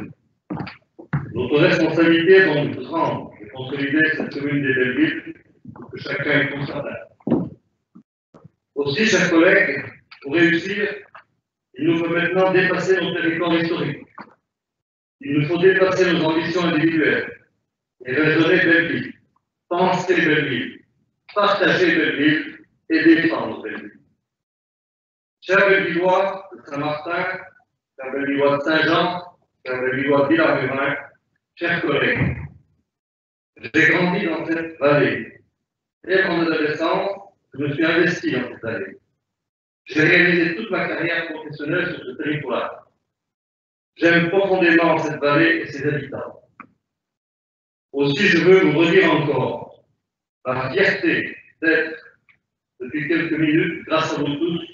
Notre responsabilité est donc grande de consolider cette commune des Bellevilles pour que chacun y trouve sa place. Aussi, chers collègues, pour réussir, il nous faut maintenant dépasser nos territoires historiques. Il nous faut dépasser nos ambitions individuelles et raisonner Belleville, penser Belleville, partager Belleville et défendre Belleville. Chers Bellevillois de Saint-Martin, chers Bellevillois de Saint-Jean, chers Bellevillois de Villard-Murin, chers collègues, j'ai grandi dans cette vallée. Dès mon adolescence, je me suis investi dans cette vallée. J'ai réalisé toute ma carrière professionnelle sur ce territoire. J'aime profondément cette vallée et ses habitants. Aussi, je veux vous redire encore ma fierté d'être, depuis quelques minutes, grâce à vous tous,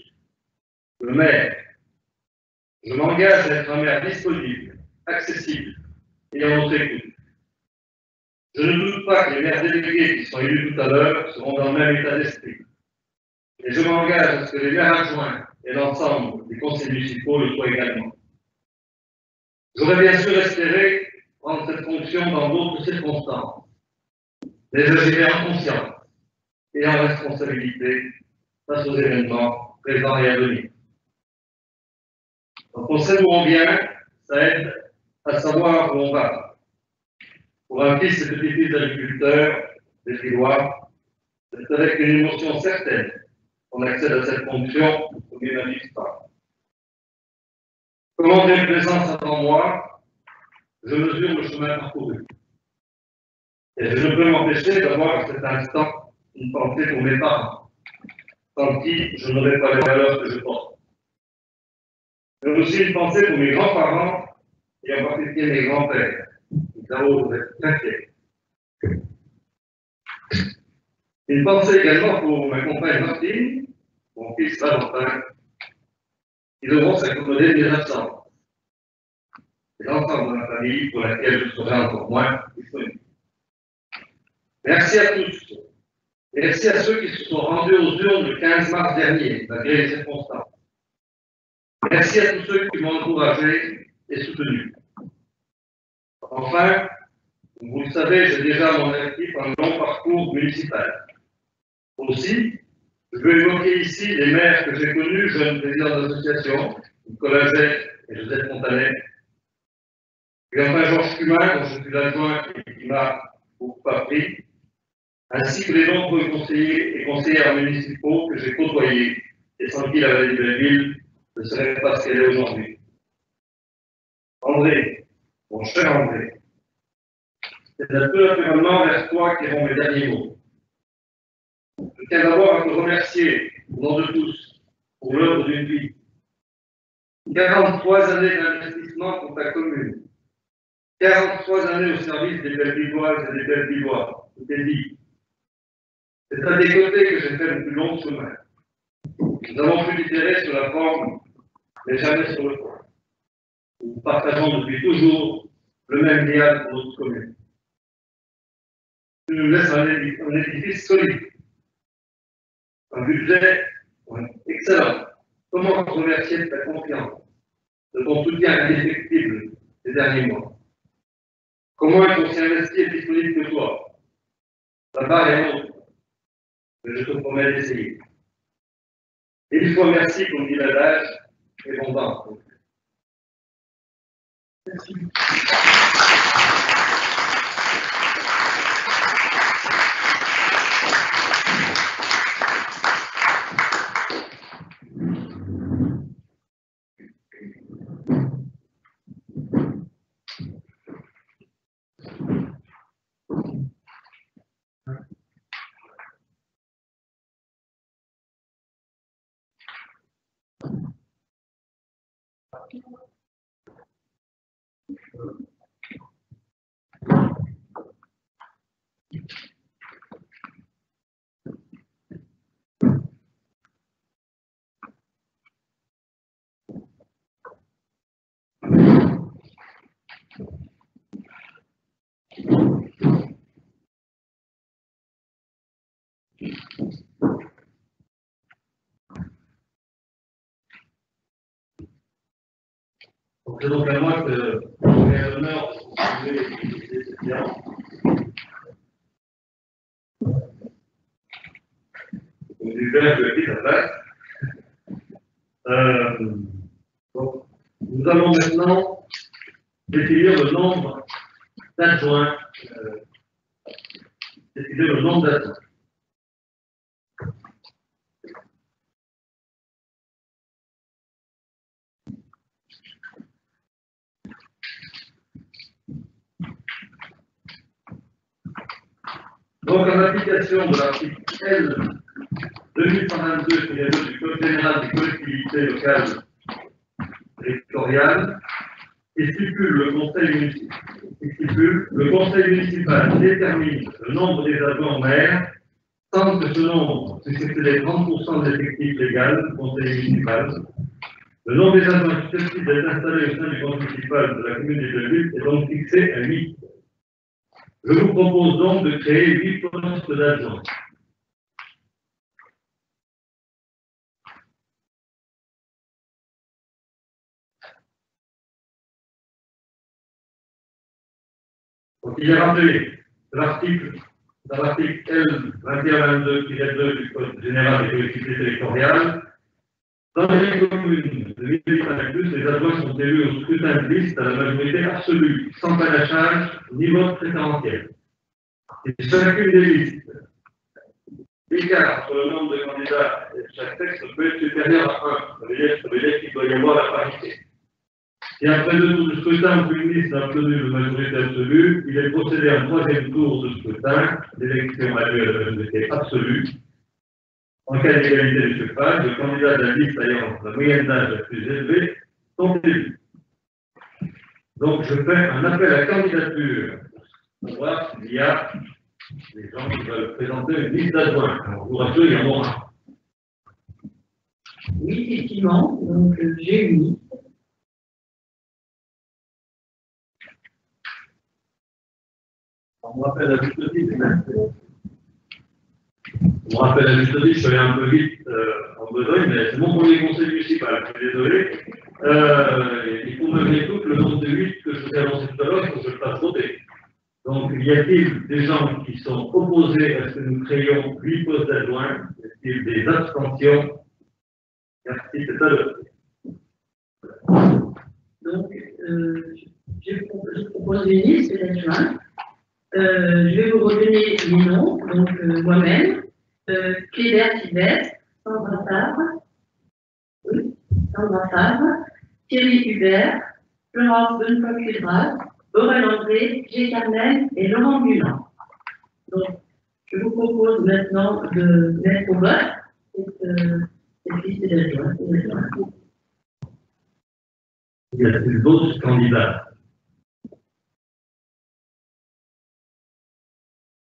le maire. Je m'engage à être un maire disponible, accessible et à notre écoute. Je ne doute pas que les maires délégués qui sont élus tout à l'heure seront dans le même état d'esprit. Et je m'engage à ce que les maires adjoints et l'ensemble des conseils municipaux le soient également. J'aurais bien sûr espéré prendre cette fonction dans d'autres circonstances, mais j'agirai en conscience et en responsabilité face aux événements présents et à venir. Quand on sait où on vient, ça aide à savoir où on va. Pour un fils et petit-fils d'agriculteurs, des Lillois, c'est avec une émotion certaine qu'on accède à cette fonction du premier magistrat. Comment Dieu présence attend moi, je mesure le chemin parcouru. Et je ne peux m'empêcher d'avoir à cet instant une pensée pour mes parents, sans qui je n'aurais pas les valeurs que je porte. Mais aussi une pensée pour mes grands-parents et en particulier mes grands-pères. Là-haut, vous êtes inquiets. Une pensée également pour ma compagne Martine, mon fils Valentin, qui devront s'accommoder des absences. C'est l'ensemble de la famille pour laquelle je serai encore moins disponible. Merci à tous. Merci à ceux qui se sont rendus aux urnes le 15 mars dernier, malgré les circonstances. Merci à tous ceux qui m'ont encouragé et soutenu. Enfin, vous le savez, j'ai déjà à mon actif un long parcours municipal. Aussi, je veux évoquer ici les maires que j'ai connus, jeunes présidents d'associations, Nicolas Jette et Joseph Fontanet. Puis enfin Georges Cumin, dont je suis l'adjoint et qui m'a beaucoup appris, ainsi que les nombreux conseillers et conseillères municipaux que j'ai côtoyés et sans qui la vallée de Belleville ne serait pas ce qu'elle est aujourd'hui. André, mon cher André, c'est un peu naturellement vers toi qu'iront mes derniers mots. Je tiens d'abord à te remercier, au nom de tous, pour l'œuvre d'une vie. 43 années d'investissement pour ta commune. 43 années au service des Bellevilloises et des Bellevillois. Tout est dit. C'est à tes côtés que j'ai fait le plus long chemin. Nous avons pu différer sur la forme, mais jamais sur le fond. Nous partageons depuis toujours le même idéal pour notre commune. Tu nous laisses un édifice solide, un budget excellent. Comment te remercier de ta confiance, de ton soutien indéfectible ces derniers mois? Comment est-on aussi investi et disponible que toi? La barre est haute, mais je te promets d'essayer. Et une fois merci, comme dit l'adage, et bon vent. Merci. C'est donc à moi que j'ai l'honneur de contribuer cette séance. Donc, j'espère que j'ai pris sa place. Donc, nous allons maintenant définir le nombre d'adjoints. Définir le nombre d'adjoints. Donc, en application de l'article L 2122-2 du Code général des collectivités locales territoriales, qui stipule le conseil municipal détermine le nombre des adjoints au maire sans que ce nombre puisse excéder 30% de l'effectif légal du conseil municipal. Le nombre des adjoints susceptibles d'être installés au sein du conseil municipal de la commune des Belleville est donc fixé à 8. Je vous propose donc de créer 8 postes d'adjoints. Donc, il est rappelé dans l'article L 2122-2 du Code général des collectivités territoriales Dans les communes de 1000 habitants et plus, les adjoints sont élus au scrutin de liste à la majorité absolue, sans panachage ni vote préférentiel. Et chacune des listes, l'écart entre le nombre de candidats et chaque texte peut être supérieur à 1. Ça veut dire qu'il doit y avoir la parité. Si après 2 tours de scrutin, une liste a obtenu la majorité absolue, il est procédé à un 3e tour de scrutin, l'élection a lieu à la majorité absolue. En cas d'égalité de suffrage, le candidat de la liste ayant la moyenne d'âge la plus élevée sont élus. Donc, je fais un appel à candidature pour voir s'il y a des gens qui veulent présenter une liste d'adjoints. Alors, pour rassurer, il y en aura. Oui, effectivement, donc j'ai une liste. On rappelle à juste titre, on rappelle à juste titre, je suis allé un peu vite en besogne, mais c'est mon premier conseil municipal, je suis désolé. Il faut me tout le nombre de 8 que je vous ai annoncé tout à l'heure, il faut que je le fasse voter. Donc, y a-t-il des gens qui sont opposés à ce que nous créions 8 postes d'adjoints? Y a-t-il des abstentions? Merci, c'est adopté. Donc, je propose une liste d'adjoints. Je vais vous redonner les noms, donc moi-même, Cléber Sylvestre, Sandra Favre, Thierry Hubert, Florence Bonnefoy-Cuedras, Aurèle André, G. Carmel et Laurent Bulan. Donc, je vous propose maintenant de mettre au vote cette liste d'adjoints. Y a-t-il d'autres candidats?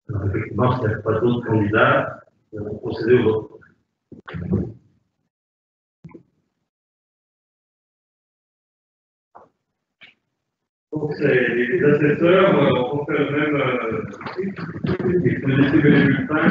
Alors, effectivement, s'il n'y a pas d'autres candidats, nous allons procéder au vote. Donc, les assesseurs, on fait le même dispositif que les bulletins.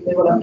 Et voilà.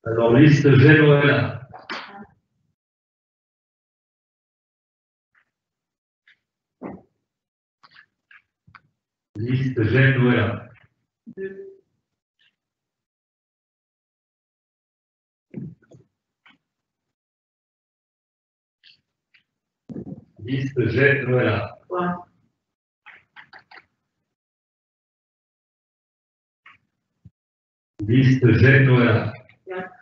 Alors, liste Genoëlla. Liste Genoëlla. Liste Genoëlla. Trois. Liste Genoëlla. Quatre.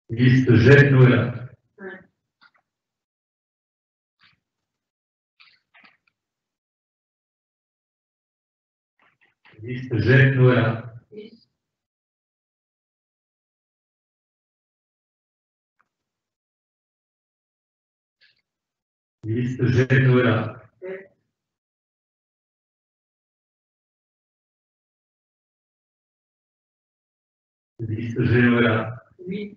Liste Genoëlla. Cinq. Liste Genoëlla. Six. Liste G, Noëlla. Liste G, Noëlla. Oui.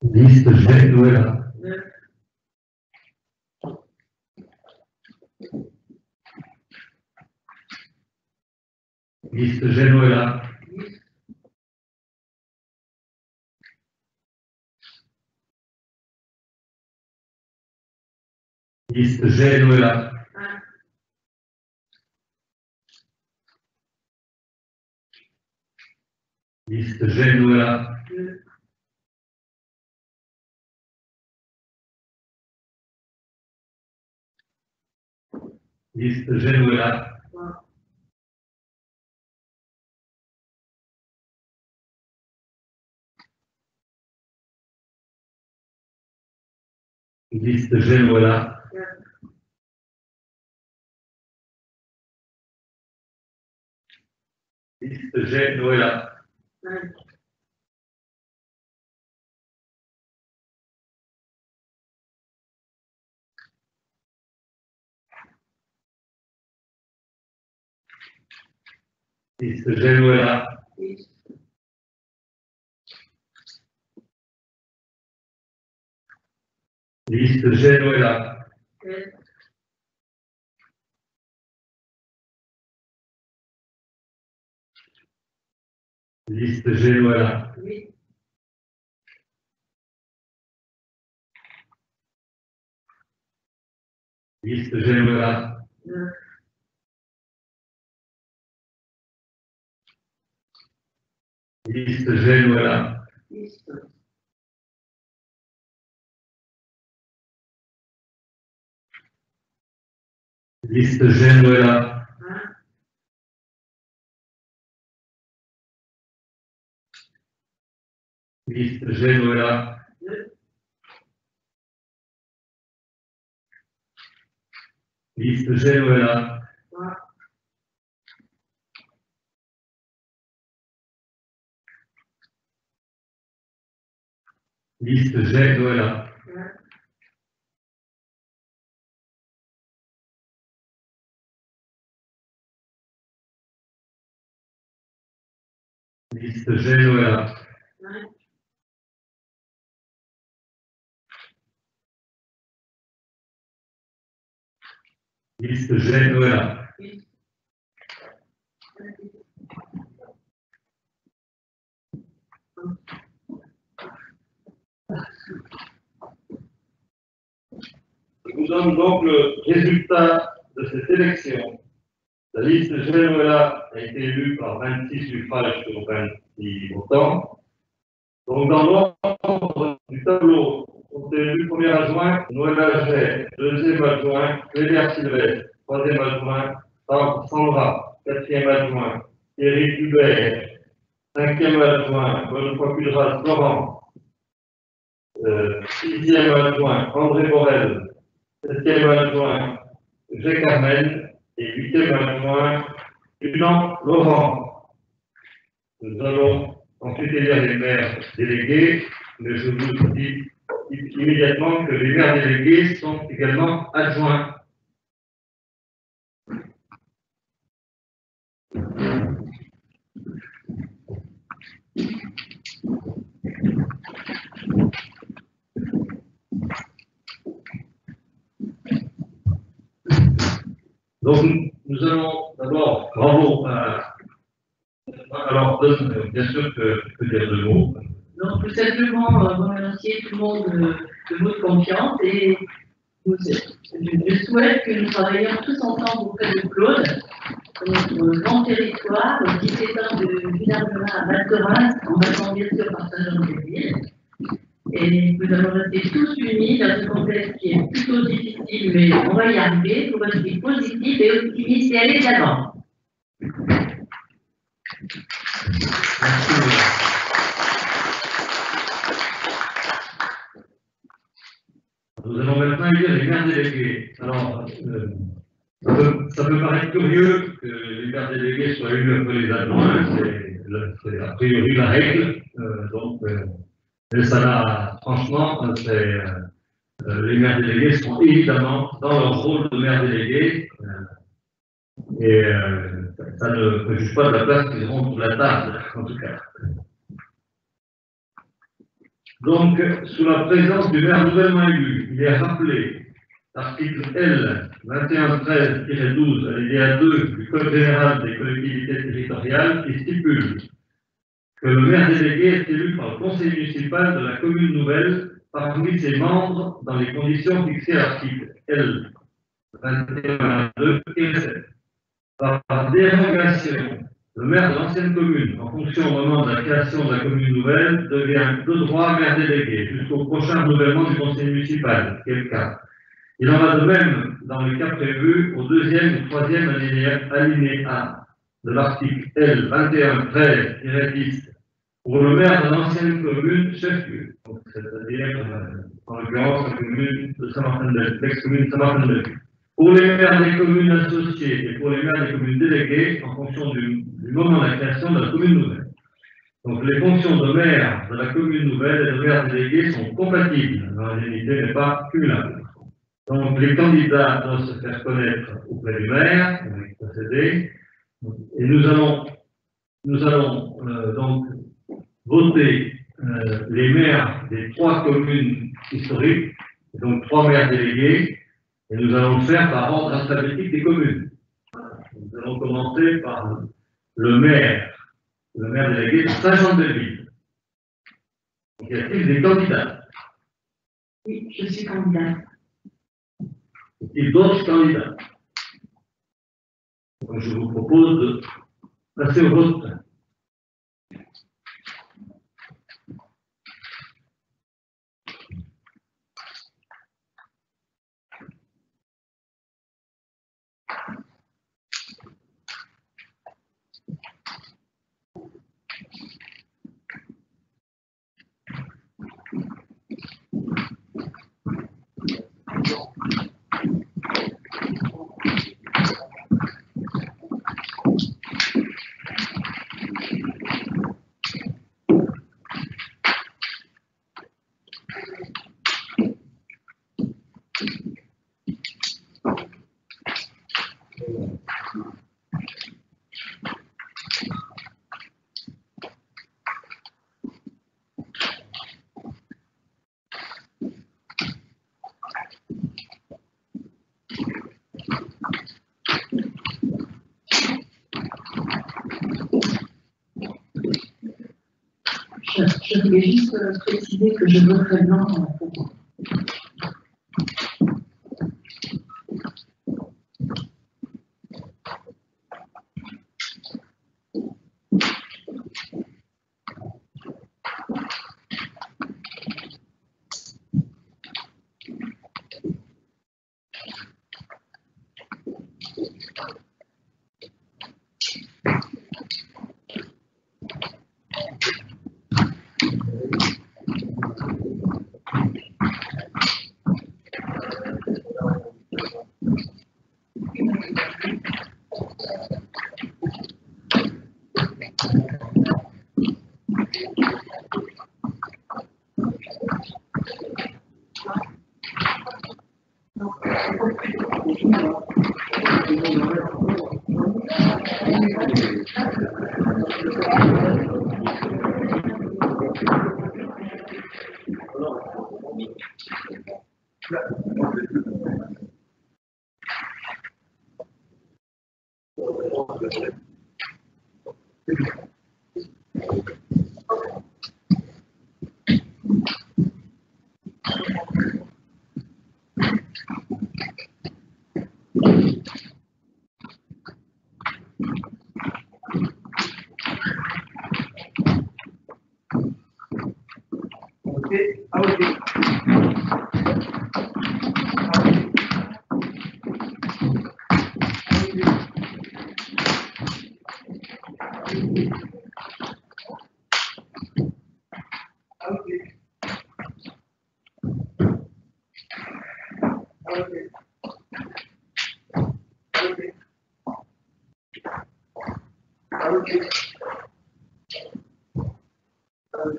Liste G, Noëlla. 9. Liste G, Noëlla. 10. Liste G, Noëlla. 1. Liste G, Noëlla. 2. Liste G, Noëlla. 3. Liste G, Noëlla. 4. Liste G, Noëlla. 5. Liste G, Noëlla. 6. Liste G, Noëlla. 7. Liste G, Noëlla. 8. Liste G, Noëlla. 9. Liste G, Noëlla. 10. Liste G, Noëlla. 1. Liste G, Noëlla. 2. Liste G, Noëlla. 3. Liste G, Noëlla. 4. Liste G, Noëlla. 5. Liste G, Noëlla. 6. Je vous donne donc le résultat de cette élection. La liste G, Noëlla a été élue par 26 suffrages sur 26 votants. Donc, dans l'ordre du tableau, sont élus premier adjoint Noëlla G, deuxième adjoint Cléber Sylvestre, troisième adjoint Sandra, quatrième adjoint Thierry Hubert, cinquième adjoint Bonnefoy Cudras Florent, sixième adjoint André Borel, septième adjoint G. Carmen et huitième adjoint Julian Laurent. Nous allons ensuite élire les maires délégués, mais je vous dis immédiatement que les maires délégués sont également adjoints. Donc, nous allons d'abord, bravo à... Alors, bien sûr que je peux dire deux mots. Donc, tout simplement remercier tout le monde de votre confiance et je souhaite que nous travaillions tous ensemble auprès de Claude, sur notre grand territoire, 17 ans de Villard-de-Lans à Val-Thorens, en passant bien sûr par Saint-Jean-de-Ville. Et nous allons rester tous unis dans ce contexte qui est plutôt difficile, mais on va y arriver pour rester positif et optimiste et aller de l'avant. Nous allons maintenant élire les maires délégués. Alors, ça peut paraître curieux que les maires délégués soient élus après les adjoints, c'est a priori la règle. Mais ça n'a, franchement, les maires délégués sont évidemment dans leur rôle de maire délégué et ça ne préjuge pas de la place qu'ils auront sur la table, en tout cas. Donc, sous la présence du maire nouvellement élu, il est rappelé, article L. 2113-12, alinéa 2 du Code général des collectivités territoriales, qui stipule que le maire délégué est élu par le conseil municipal de la commune nouvelle parmi ses membres dans les conditions fixées à l'article L. 21.2-7. Par dérogation, le maire de l'ancienne commune, en fonction au moment de la création de la commune nouvelle, devient de droit maire délégué jusqu'au prochain renouvellement du conseil municipal, qui est le cas. Il en va de même dans le cas prévu au deuxième ou troisième alinéa de l'article L. 21.13-10 pour le maire de l'ancienne commune chef-lieu, c'est-à-dire en l'occurrence la commune de Saint-Martin-de-Bellevue, l'ex-commune de Saint-Martin-de-Bellevue. Pour les maires des communes associées et pour les maires des communes déléguées en fonction du moment de la création de la commune nouvelle. Donc les fonctions de maire de la commune nouvelle et de maire délégué sont compatibles, l'indemnité n'est pas cumulable. Donc les candidats doivent se faire connaître auprès du maire, on va y procéder, et nous allons donc voter les maires des 3 communes historiques, donc 3 maires délégués, et nous allons le faire par ordre alphabétique des communes. Nous allons commencer par le maire délégué de Saint-Jean-de-Belleville. Y a-t-il des candidats? Oui, je suis candidat. Y a-t-il d'autres candidats? Donc, je vous propose de passer au vote. Je voulais juste préciser que je voterai blanc pour.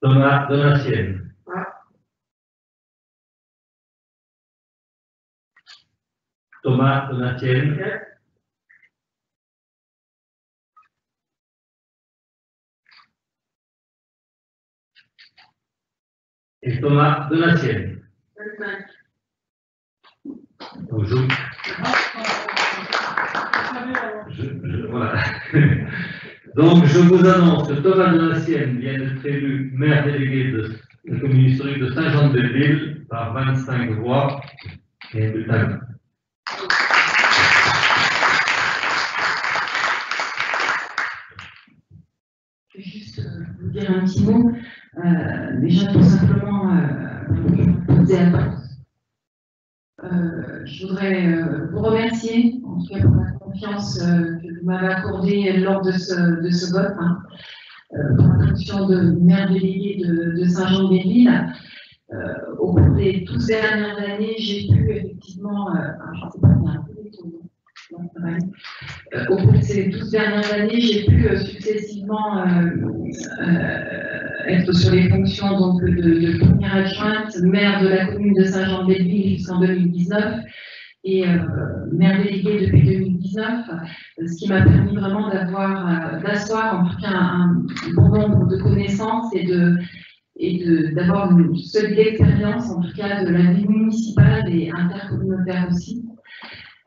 Thomas Donatienne. Thomas Donatienne. Et Thomas Donatienne. Donc voilà. Donc je vous annonce que Thomas Donatienne vient d'être élu maire délégué de la commune historique de Saint-Jean-de-Belleville par 25 voix et un bulletin. Je vais juste vous dire un petit mot. Déjà, tout simplement, pour poser à tous. Je voudrais vous remercier, en tout cas pour la confiance que vous m'avez accordée lors de ce vote, pour la fonction de maire délégué de Saint-Jean-de-Belleville. Au cours des 12 dernières années, j'ai pu effectivement, je ne sais pas, il y a un peu d'étonnement. Au cours de ces 12 dernières années, j'ai pu successivement être sur les fonctions donc, de première adjointe, maire de la commune de Saint-Jean-de-Belleville jusqu'en 2019 et maire délégué depuis 2019, ce qui m'a permis vraiment d'asseoir en tout cas un bon nombre de connaissances et d'avoir une solide expérience en tout cas de la vie municipale et intercommunautaire aussi.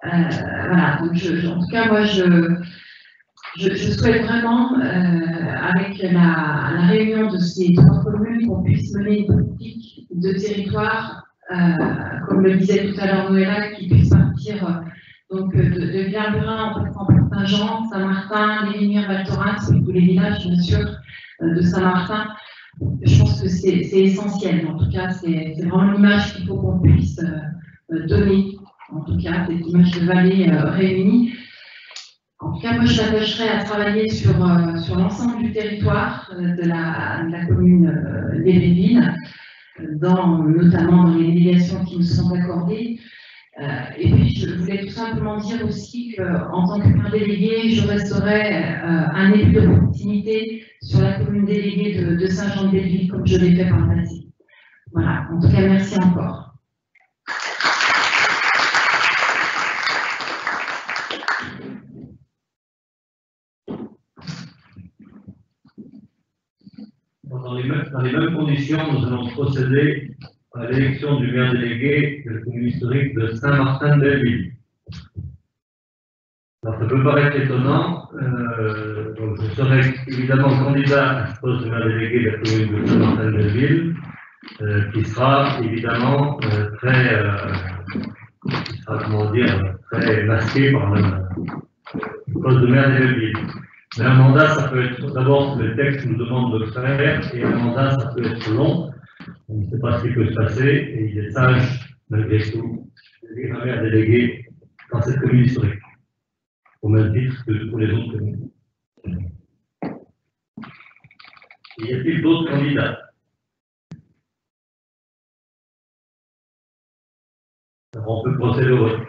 Voilà, donc en tout cas, moi, je souhaite vraiment, avec la réunion de ces 3 communes, qu'on puisse mener une politique de territoire, comme le disait tout à l'heure Noëlla, qui puisse partir donc, de Villard-Burin en passant par Saint-Jean, Saint-Martin, les Lumières, Val Thorens, tous les villages, bien sûr, de Saint-Martin. Je pense que c'est essentiel. En tout cas, c'est vraiment l'image qu'il faut qu'on puisse donner. En tout cas, cette image de vallée réunie. En tout cas, moi, je m'attacherai à travailler sur l'ensemble du territoire de la commune d'Héréville, notamment dans les délégations qui me sont accordées. Et puis, je voulais tout simplement dire aussi qu'en tant que maire délégué, je resterai un élu de proximité sur la commune déléguée de Saint-Jean-de-Belleville, comme je l'ai fait par le passé. Voilà, en tout cas, merci encore. Dans les mêmes conditions, nous allons procéder à l'élection du maire délégué de la commune historique de Saint-Martin-de-Belleville. Alors, ça peut paraître étonnant, donc je serai évidemment candidat à ce poste de maire délégué de la commune de Saint-Martin-de-Belleville, qui sera évidemment très masqué par le poste de maire de Belleville. Mais un mandat, ça peut être, d'abord, le texte nous demande de le faire, et un mandat, ça peut être long. On ne sait pas ce qui peut se passer, et il est sage, malgré tout, d'être un maire délégué dans cette commune historique, au même titre que pour les autres communes. Y a-t-il d'autres candidats? Alors, on peut procéder au vote.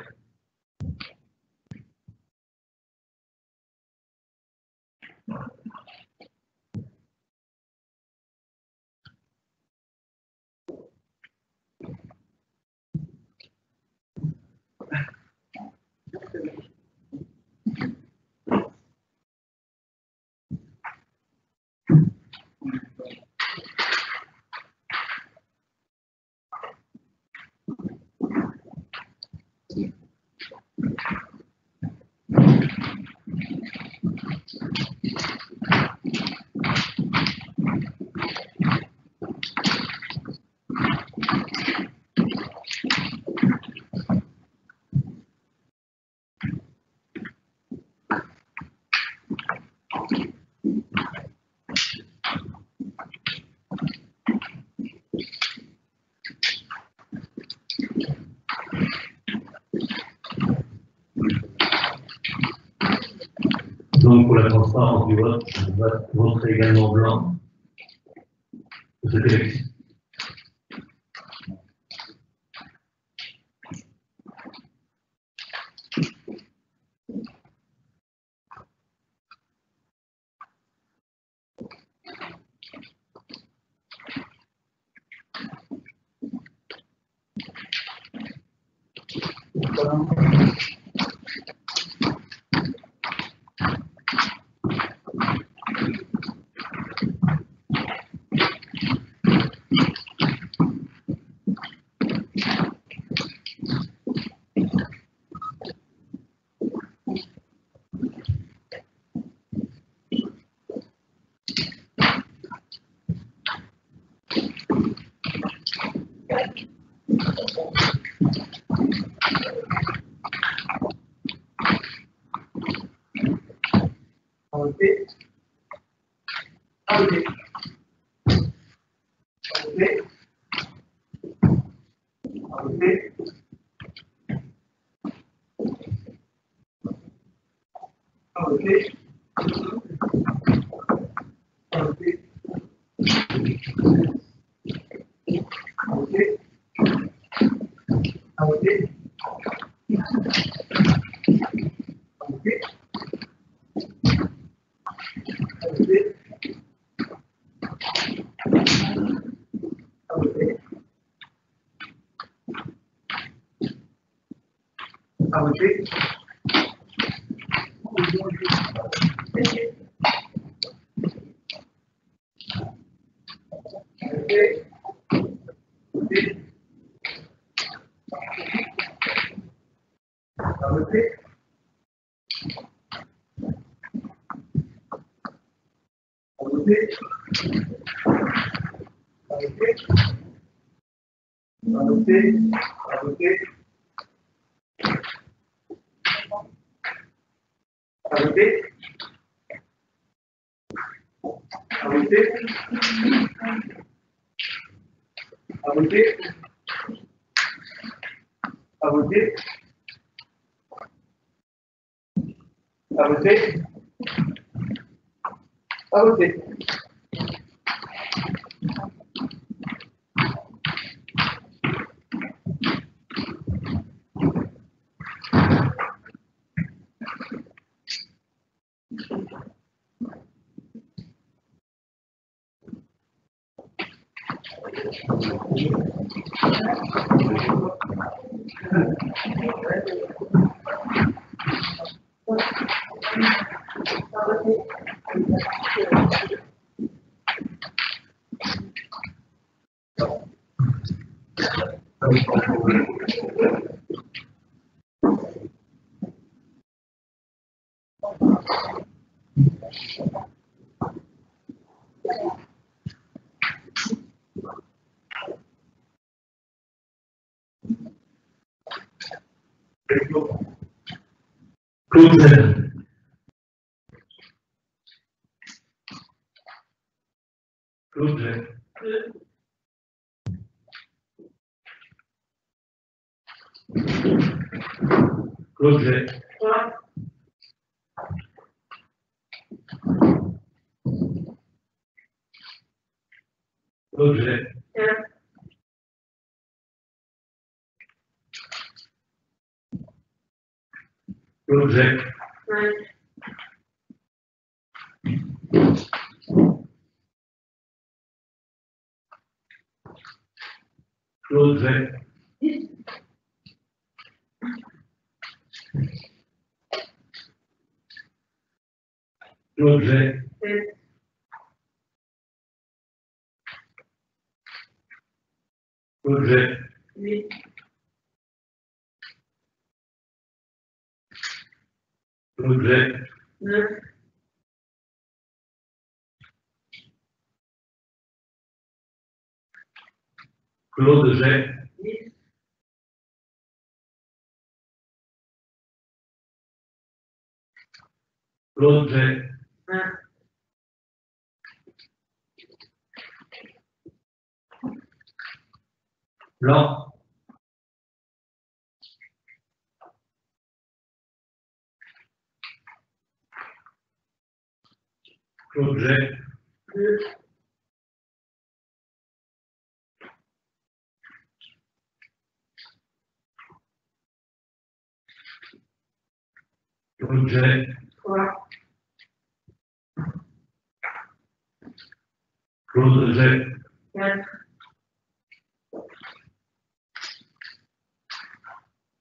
Donc, pour la transparence du vote, je voterai également blanc pour cette élection. Claude. Claude. Claude. Claude. Claude. Claude. Claude. Claude. Claude. Claude G. Claude G. Blanc. Claude G. Claude G. Claude G.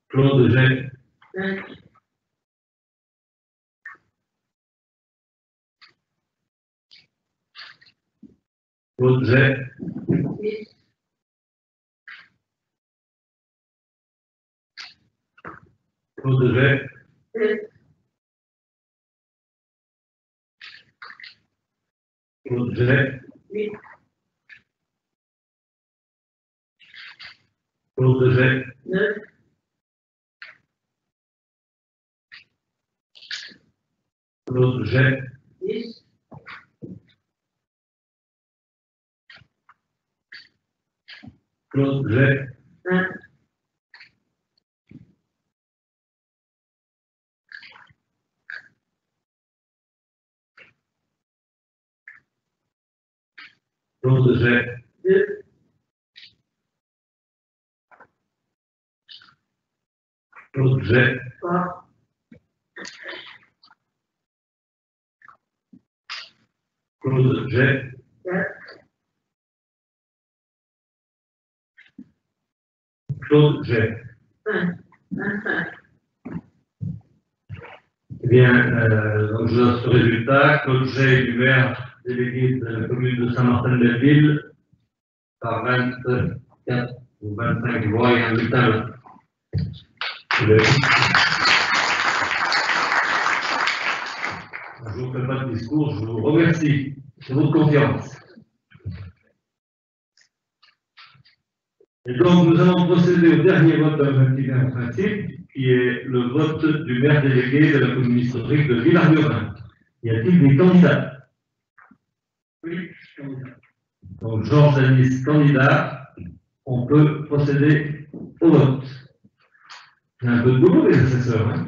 Claude Jet. Claude Jet. Claude Jet. Claude Jet. Claude Jet. Claude Jet. Claude Jet. Claude Jet. Claude Jet. Claude Jet. Claude Jet. Eh bien, donc je donne ce résultat. Claude Jet du maire délégué de la commune de Saint-Martin-Belleville par 24 ou 25 voix et un bulletin. Je ne vous fais pas de discours, je vous remercie de votre confiance. Et donc, nous allons procéder au dernier vote dans l'activité en principe, qui est le vote du maire délégué de la commune historique de Villars-Liorin. Y a-t-il des candidats? Oui, candidat. Donc, Georges Denis, candidat, on peut procéder au vote. Il y a un peu de boulot, les assesseurs. Hein.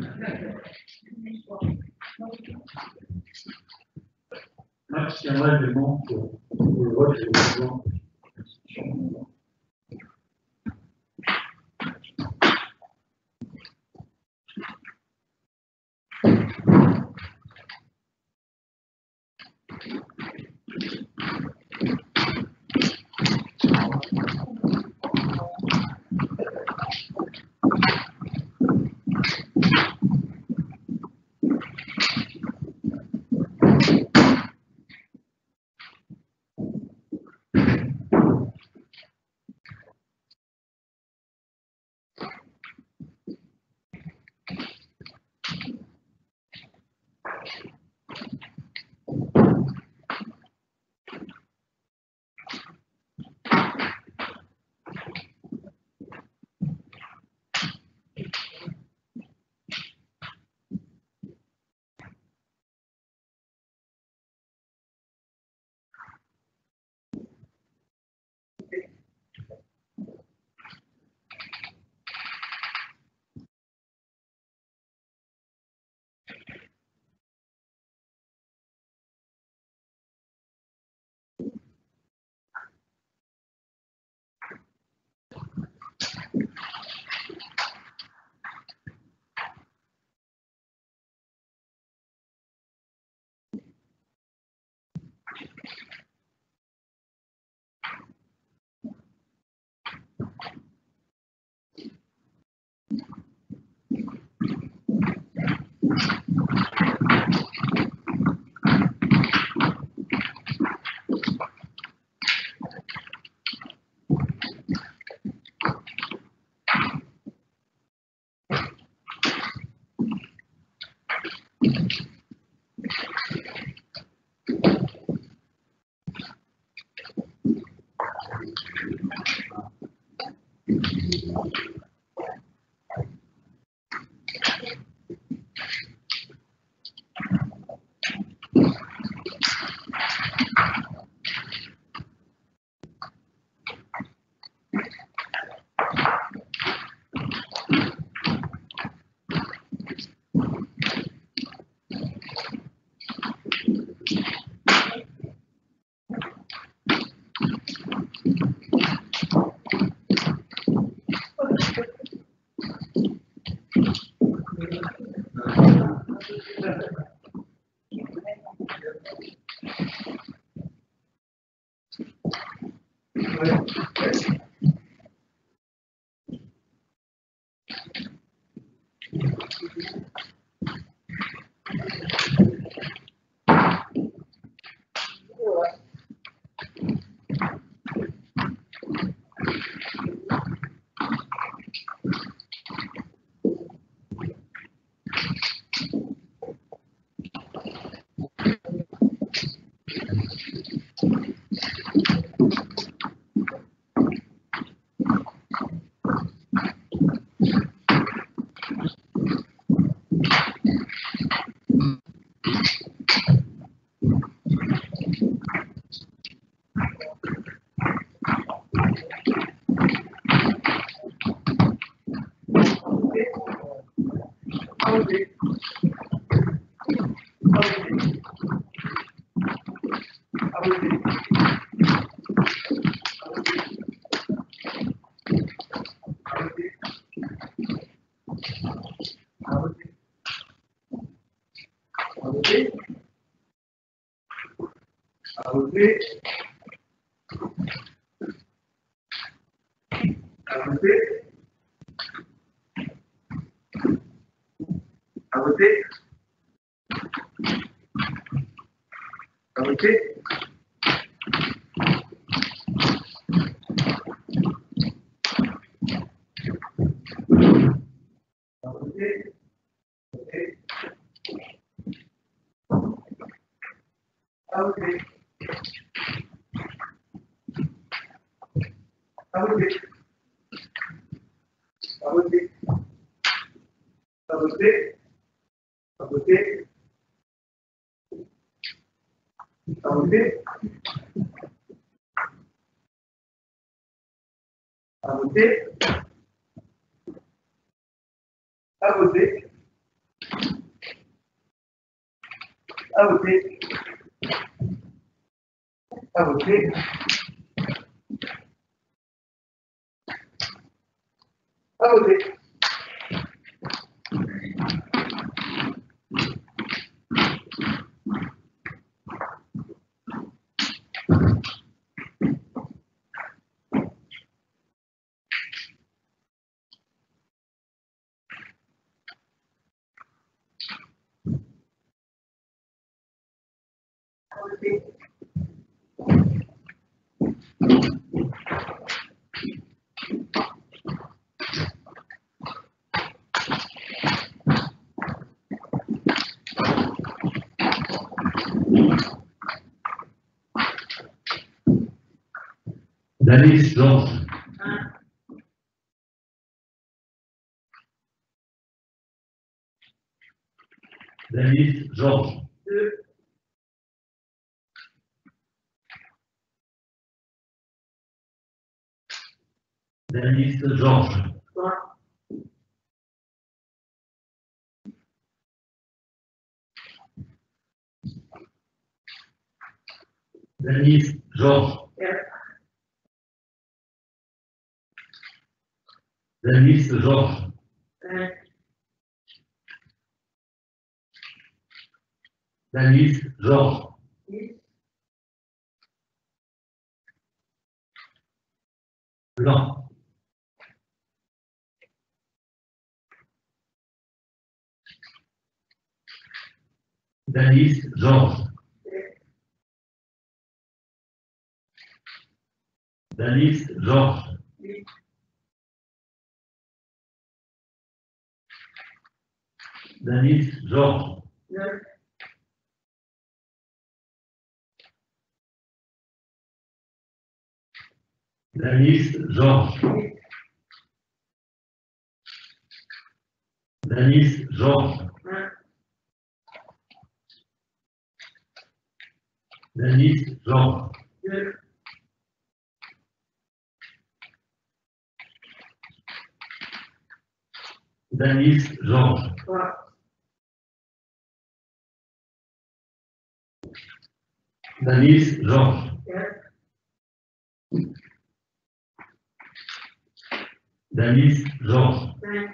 Max, il y en a des membres pour le vote et le vote. Danis Georges. Danis Georges. 2. Danis Georges. 3. Danis Georges. 4. Danis Georges. 5. Danis Georges. 6. Blanc. Danis Georges. Danis Georges. 8. Danis Georges. 9. Danis Georges. 8. Danis Georges. 1. Danis Georges. 2. Danis Georges. 3. Danis Georges. 4. Danis Georges. 5.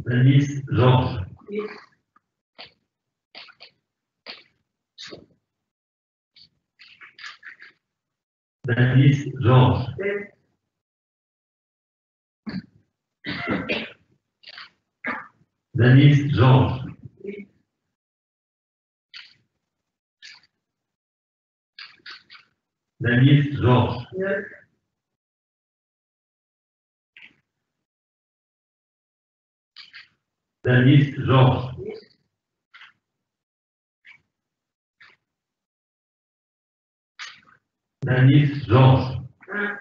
Danis Georges. 6. Danis Georges. 7. Danis Georges. Danis Georges. 9, Danis Georges. 10, Danis Georges. 1,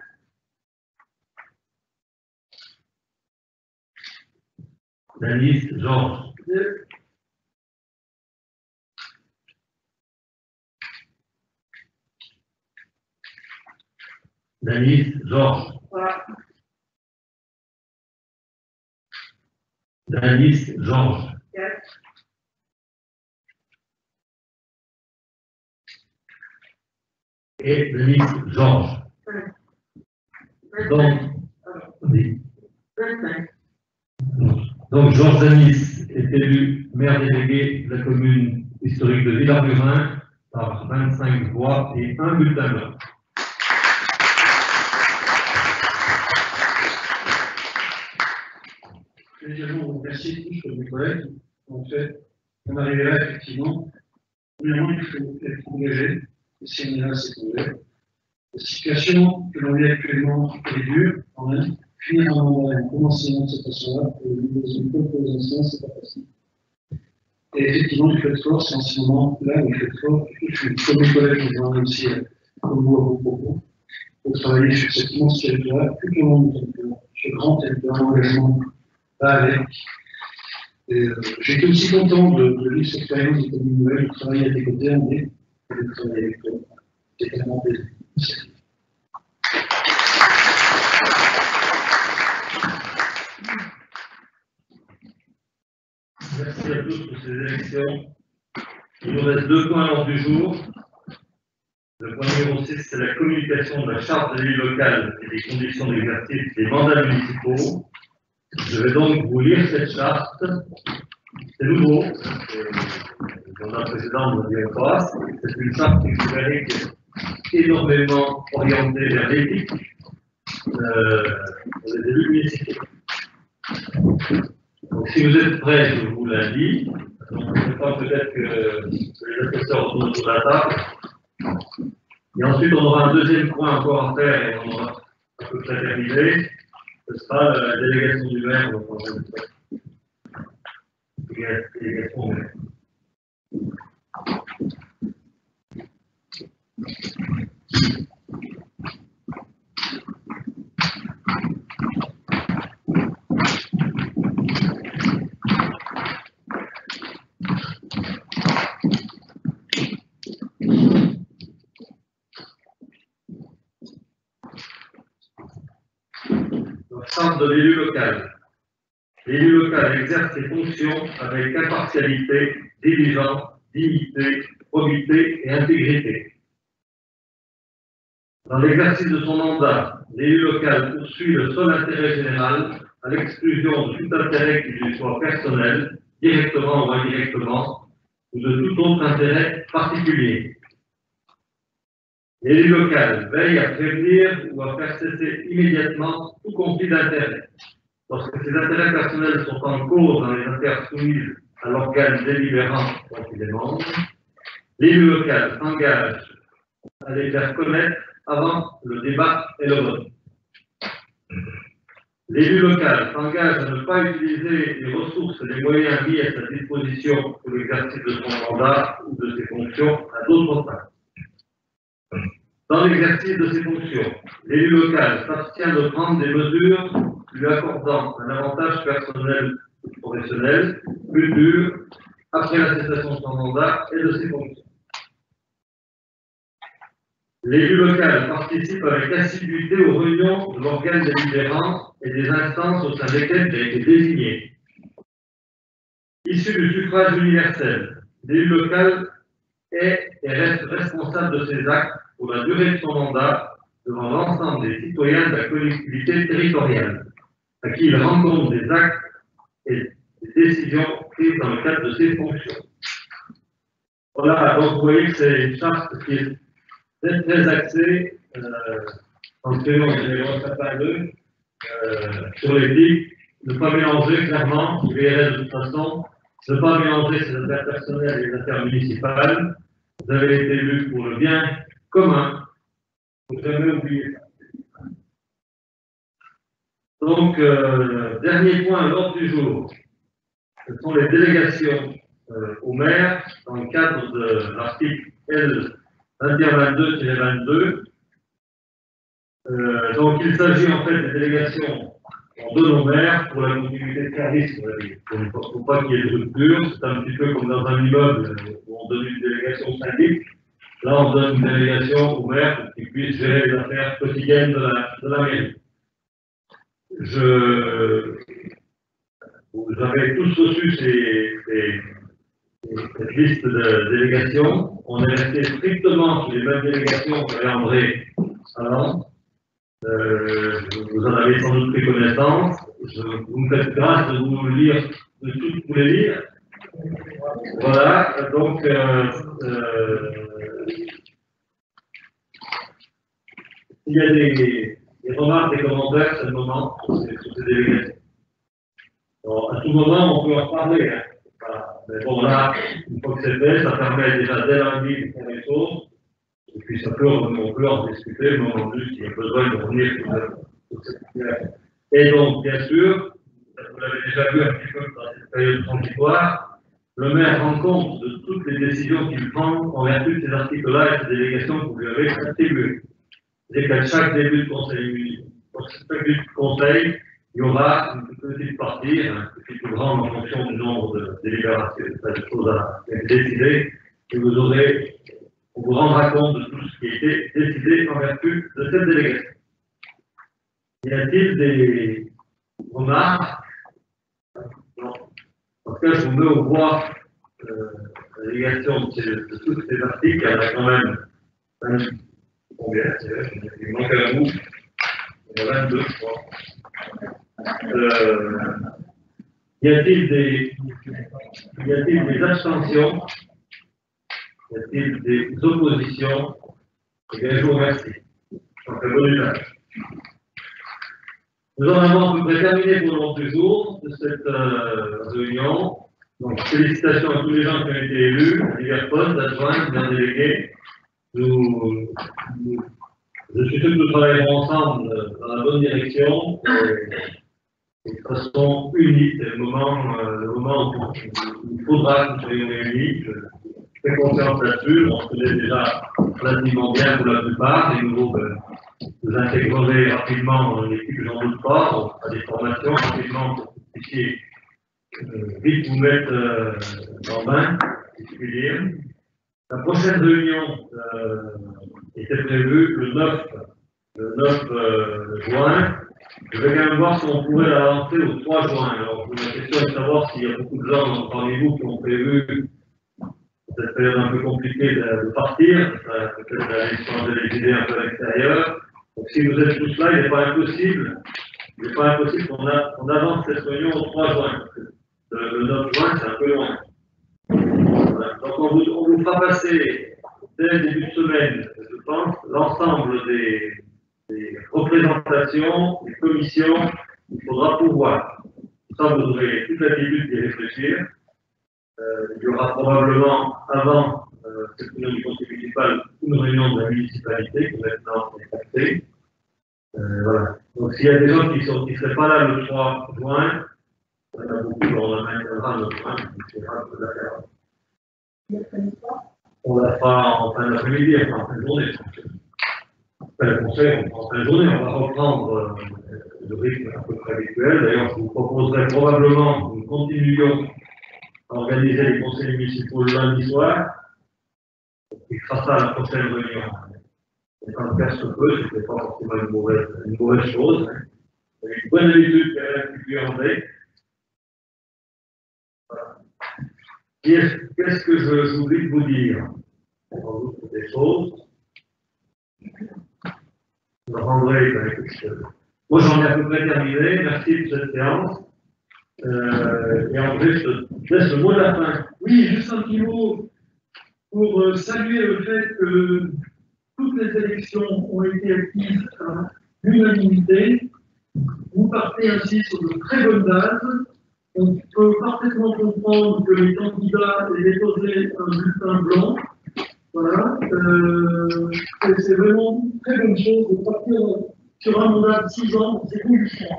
Danis Georges. 2, Danis Georges. 3, Danis Georges. 4, Et Danis Georges. 5, Donc, 25, oui. 25, Donc, Georges Danis est élu maire délégué de la commune historique de Villard-Burin par 25 voix et 1 bulletin blanc. Je vais également vous remercier tous mes collègues. En fait, on arrive là, effectivement. Premièrement, il faut être engagé. Et si on est là, c'est qu'on est. La situation que l'on vit actuellement est dure, quand même. Finir un mandat et commencer un de cette façon-là, pour une bonne anciens, c'est pas facile. Et effectivement, il faut être fort, c'est en ce moment-là où il faut être fort. Je suis comme mes collègues, je vois aussi, comme vous, à vos propos, pour travailler sur cet immense territoire, tout au long du territoire, ce grand territoire, l'engagement va avec. J'étais aussi content de vivre cette expérience de commune nouvelle, de travailler à tes côtés, mais de travailler avec toi. C'est tellement plaisir. Merci à tous pour ces élections. Il nous reste 2 points à l'ordre du jour. Le point numéro 6, c'est la communication de la charte de l'élu local et des conditions d'exercice des mandats municipaux. Je vais donc vous lire cette charte. C'est nouveau. Le mandat précédent ne le dit pas. C'est une charte qui est énormément orientée vers l'éthique pour les élus municipaux. Donc, si vous êtes prêts, je vous la lis. Donc, je pense peut-être que les assesseurs autour de la table. Et ensuite, on aura un deuxième point encore à faire et on aura à peu près terminé. Ce sera la délégation du maire. Délégation du maire. Charte de l'élu local. L'élu local exerce ses fonctions avec impartialité, diligence, dignité, probité et intégrité. Dans l'exercice de son mandat, l'élu local poursuit le seul intérêt général à l'exclusion de tout intérêt qui lui soit personnel, directement ou indirectement, ou de tout autre intérêt particulier. L'élu local veille à prévenir ou à faire cesser immédiatement tout conflit d'intérêts. Lorsque ces intérêts personnels sont en cause dans les affaires soumises à l'organe délibérant dont il est membre, l'élu local s'engage à les faire connaître avant le débat et le vote. L'élu local s'engage à ne pas utiliser les ressources et les moyens mis à sa disposition pour l'exercice de son mandat ou de ses fonctions à d'autres fins. Dans l'exercice de ses fonctions, l'élu local s'abstient de prendre des mesures lui accordant un avantage personnel ou professionnel futur après la cessation de son mandat et de ses fonctions. L'élu local participe avec assiduité aux réunions de l'organe délibérant et des instances au sein desquelles il a été désigné. Issu du suffrage universel, l'élu local est et reste responsable de ses actes pour la durée de son mandat devant l'ensemble des citoyens de la collectivité territoriale, à qui il rend compte des actes et des décisions prises dans le cadre de ses fonctions. Voilà, donc vous voyez que c'est une charte qui est très axée, en créant des sapins 2, sur l'éthique ne pas mélanger clairement, je verrai de toute façon, ne pas mélanger ses affaires personnelles et les affaires municipales. Vous avez été élus pour le bien commun. Il ne faut jamais oublier ça. Donc, dernier point à l'ordre du jour, ce sont les délégations au maire dans le cadre de l'article L 2122-22. Donc, il s'agit en fait des délégations en donne au maire pour la continuité de service. Il ne faut pas qu'il y ait de rupture. C'est un petit peu comme dans un immeuble où on donne une délégation au syndic. Là, on donne une délégation au maire pour qu'il puisse gérer les affaires quotidiennes de la mairie. Vous avez tous reçu cette liste de délégations. On est resté strictement sur les mêmes délégations qu'avait André avant. Vous en avez sans doute pris connaissance. Vous me faites grâce de vous lire, de toutes vous les lire. Voilà, donc s'il y a des remarques, des commentaires, c'est le moment sur ces délégations. Alors, à tout moment, on peut en reparler. Hein. Voilà. Mais bon, là, une fois que c'est fait, ça permet déjà dès lundi de faire les choses. Et puis, on peut en discuter, mais en plus, il y a besoin de revenir sur cette situation. Et donc, bien sûr, vous l'avez déjà vu un petit peu dans cette période transitoire, le maire rend compte de toutes les décisions qu'il prend en vertu de ces articles-là et ces délégations que vous lui avez attribuées. C'est qu'à chaque début de conseil, il y aura une petite partie, un petit peu grande en fonction du nombre de délibérations, de choses à décider, et on vous rendra compte de tout ce qui a été décidé en vertu de cette délégation. Y a-t-il des remarques? Non. En tout cas, je vous mets au voix la délégation de tous ces articles. Il y en a quand même combien? Il manque un bout. Il y en a 22, je crois. Y a-t-il des abstentions? Y a-t-il des oppositions? Eh bien, je vous remercie. Donc, bon usage. Nous en avons à peu près terminé pour l'ordre du jour de cette réunion. Donc, félicitations à tous les gens qui ont été élus, à divers postes, d'adjoints, bien délégués. Je suis sûr que nous travaillerons ensemble dans la bonne direction et de façon unie. C'est le moment où il faudra que nous soyons réunis. Je fais confiance là-dessus. On se connaît déjà relativement bien pour la plupart. Les nouveaux, vous intégrerez rapidement dans l'équipe, je n'en doute pas. On fera des formations rapidement pour que vous puissiez vite vous mettre en main, si je puis dire. La prochaine réunion était prévue le 9 juin. Je vais quand même voir si on pourrait la lancer au 3 juin. Alors, la question est de savoir s'il y a beaucoup de gens parmi vous qui ont prévu cette période un peu compliquée de partir, peut-être d'aller changer les idées un peu à l'extérieur. Donc, si vous êtes tous là, il n'est pas impossible qu'on avance cette réunion au 3 juin. Le 9 juin, c'est un peu loin. Voilà. Donc, on vous fera passer dès le début de semaine, je pense, l'ensemble des représentations, des commissions qu'il faudra pourvoir. Ça, vous aurez toute l'attitude d'y réfléchir. Il y aura probablement, avant cette réunion du conseil municipal, une réunion de la municipalité qui maintenant est actée. Voilà. Donc, s'il y a des gens qui ne seraient pas là le 3 juin, il y en a beaucoup, on la maintiendra le 3 juin. On la fera en fin d'après-midi, en fin de journée. Après le conseil, en fin de journée, on va reprendre le rythme à peu près habituel. D'ailleurs, je vous proposerai probablement que nous continuions à organiser les conseils municipaux le lundi soir. Il fera ça à la prochaine réunion. Et quand le faire se peut, ce n'est pas forcément une mauvaise chose. C'est une bonne habitude qui est André. Voilà. Qu'est-ce que j'oublie de vous dire? Sans doute des choses. André, moi j'en ai à peu près terminé. Merci pour cette séance. Et André, je te laisse le mot de la fin. Oui, juste un petit mot pour saluer le fait que toutes les élections ont été acquises à l'unanimité. Vous partez ainsi sur de très bonnes bases. On peut parfaitement comprendre que les candidats aient déposé un bulletin blanc. Voilà. C'est vraiment une très bonne chose de partir sur un mandat de 6 ans pour ces conditions.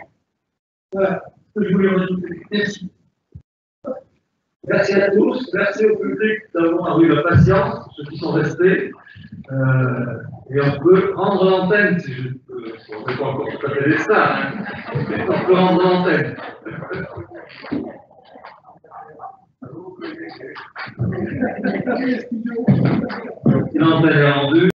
Voilà ce que je voulais rajouter. Merci. Merci à tous, merci au public d'avoir eu la patience, ceux qui sont restés. Et on peut rendre l'antenne, si je peux. On n'est pas encore tout à fait des stars, hein. On peut rendre l'antenne. Si l'antenne est rendue.